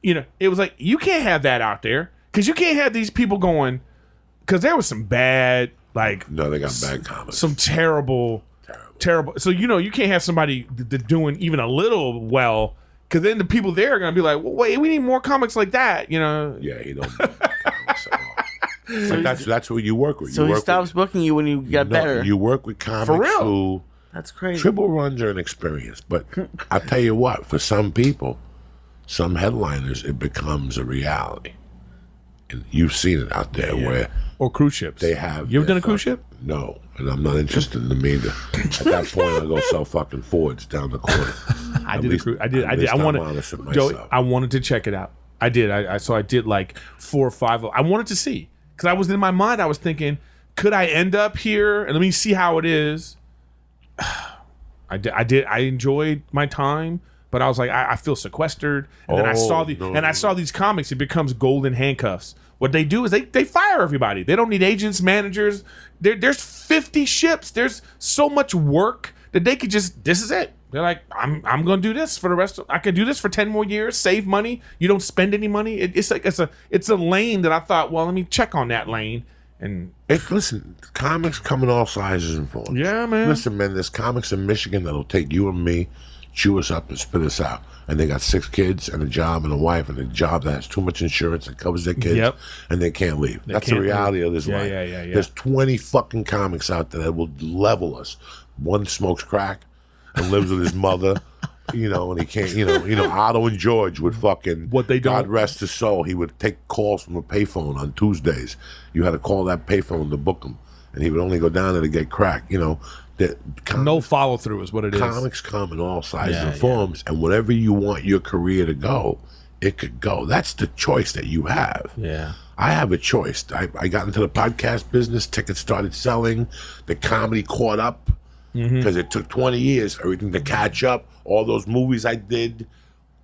it was like, you can't have that out there. Because you can't have these people going, because there was some bad, No, they got bad comics. some terrible. So, you can't have somebody doing even a little well, because then the people there are going to be like, well, wait, we need more comics like that, Yeah, he don't do comics at all. But that's what you work with. So he stops booking you when you get better. You work with comics For real? who... That's crazy. Triple runs are an experience, but I'll tell you what, for some people, some headliners, it becomes a reality. And you've seen it out there where Or cruise ships. they have... You ever their done a cruise ship? No, and I'm not interested in them either. At that point, I'll go sell fucking Fords down the corner. I did a cruise. I did. I wanted. Joey, I wanted to check it out. I did. So I did like 4 or 5. I wanted to see, because I was in my mind. I was thinking, could I end up here and let me see how it is? I did. I enjoyed my time, but I was like, I feel sequestered. And then I saw these comics. It becomes golden handcuffs. What they do is they fire everybody. They don't need agents, managers. There's 50 ships. There's so much work that they could just. This is it. They're like, I'm gonna do this for the rest. I could do this for 10 more years. Save money. You don't spend any money. It's a lane that I thought. Well, let me check on that lane. And listen, comics come in all sizes and forms. Yeah, man. Listen, man, there's comics in Michigan that'll take you and me, chew us up and spit us out. And they got 6 kids and a job and a wife and a job that has too much insurance that covers their kids. Yep. And they can't leave. That's the can't reality of this Yeah, life. yeah. There's 20 fucking comics out there that will level us. One smokes crack and lives with his mother. And he can't, Otto and George would fucking, What they don't- God rest his soul, he would take calls from a payphone on Tuesdays. You had to call that payphone to book him, and he would only go down there to get crack. no follow through is what it is. Comics come in all sizes and forms, and whatever you want your career to go, it could go. That's the choice that you have. Yeah. I have a choice. I got into the podcast business, tickets started selling, the comedy caught up, because it took 20 years for everything to catch up. All those movies I did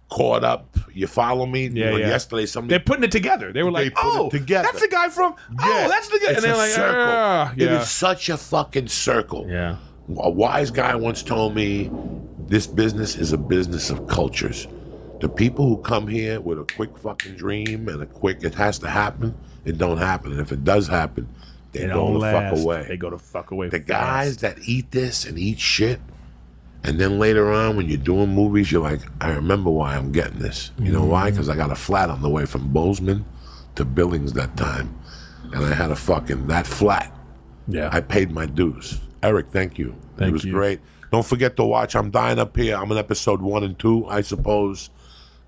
caught up. You follow me? Yeah. Yesterday, somebody... They're putting it together. They were like, put it together. that's the guy from. Oh, that's the guy. It's And they're a like, circle. It yeah. is such a fucking circle. Yeah. A wise guy once told me, this business is a business of cultures. The people who come here with a quick fucking dream and it has to happen, it don't happen. And if it does happen, they go the fuck away. They go the fuck away. The guys that eat this and eat shit And then later on, when you're doing movies, you're like, I remember why I'm getting this. You know why? Because I got a flat on the way from Bozeman to Billings that time. And I had that flat. Yeah. I paid my dues. Eric, thank you. Thank it was you. great. Don't forget to watch I'm Dying Up Here. I'm in episode 1 and 2, I suppose.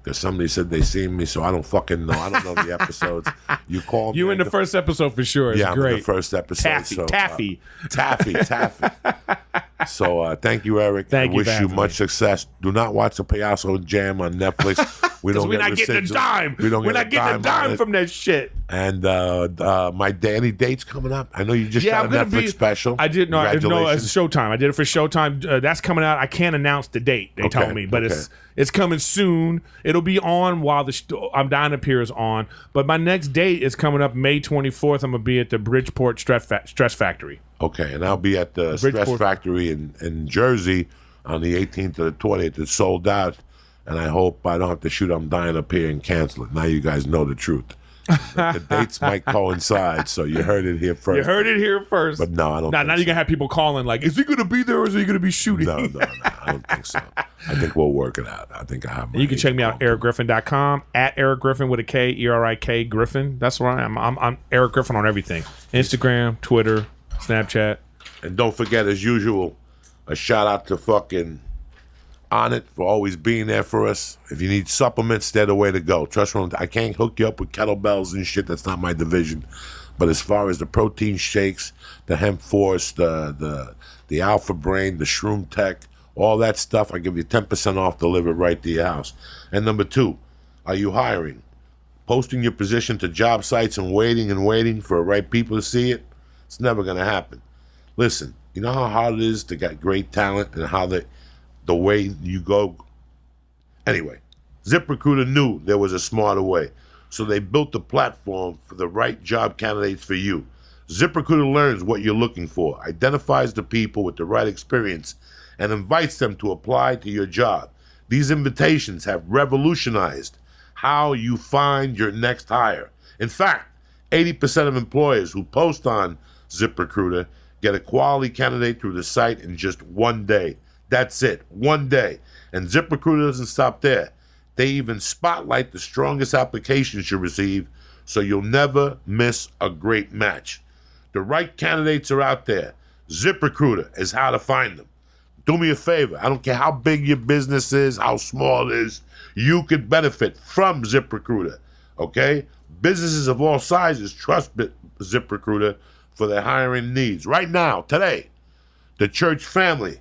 Because somebody said they seen me, so I don't fucking know. I don't know the episodes. You call me. You in the first episode for sure. It's yeah, great. I'm in the first episode. Taffy. Taffy. So thank you, Eric. Thank I you wish for you having much me. success. Do not watch the Payaso Jam on Netflix. We don't We're get not getting a residuals. dime. We're not getting a dime from that shit. And any dates coming up? I know you just got a Netflix special. I did no, it's Congratulations. Showtime. I did it for Showtime. That's coming out. I can't announce the date. They told me, but it's coming soon. It'll be on while I'm Dying Up Here is on. But my next date is coming up May 24th. I'm gonna be at the Bridgeport Stress Factory. Okay, and I'll be at the Stress Factory in Jersey on the 18th to the 20th. It's sold out, and I hope I don't have to shoot I'm Dying Up Here and cancel it. Now you guys know the truth. The dates might coincide, so you heard it here first. You heard it here first. But no, I don't Now think you're going to have people calling like, is he going to be there or is he going to be shooting? No, I don't think so. I think we'll work it out. I think I have my You can check me out agent at ericgriffin.com, at Erik Griffin with a K, E-R-I-K, Griffin. That's where I am. I'm Erik Griffin on everything. Instagram, Twitter, Snapchat. And don't forget, as usual, a shout out to fucking On It for always being there for us. If you need supplements, they're the way to go. Trust me, I can't hook you up with kettlebells and shit. That's not my division. But as far as the protein shakes, the Hemp Force, the Alpha Brain, the Shroom Tech, all that stuff, I give you 10% off delivered right to your house. And number 2, are you hiring? Posting your position to job sites and waiting for the right people to see it? It's never going to happen. Listen, you know how hard it is to get great talent and how the way you go. Anyway, ZipRecruiter knew there was a smarter way, so they built a platform for the right job candidates for you. ZipRecruiter learns what you're looking for, identifies the people with the right experience, and invites them to apply to your job. These invitations have revolutionized how you find your next hire. In fact, 80% of employers who post on ZipRecruiter get a quality candidate through the site in just 1 day. That's it, 1 day. And ZipRecruiter doesn't stop there. They even spotlight the strongest applications you receive, so you'll never miss a great match. The right candidates are out there. ZipRecruiter is how to find them. Do me a favor. I don't care how big your business is, how small it is. You could benefit from ZipRecruiter, okay? Businesses of all sizes trust ZipRecruiter for their hiring needs. Right now, today, the church family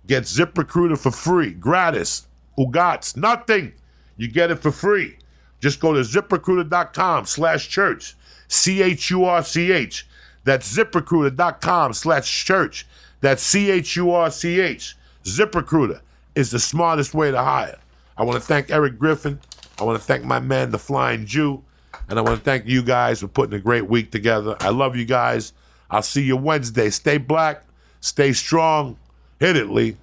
gets ZipRecruiter for free, gratis. Ugats, nothing. You get it for free. Just go to ZipRecruiter.com/church, CHURCH. That's ZipRecruiter.com/church. That's CHURCH. ZipRecruiter is the smartest way to hire. I want to thank Erik Griffin. I want to thank my man, the Flying Jew. And I want to thank you guys for putting a great week together. I love you guys. I'll see you Wednesday. Stay black. Stay strong. Hit it, Lee.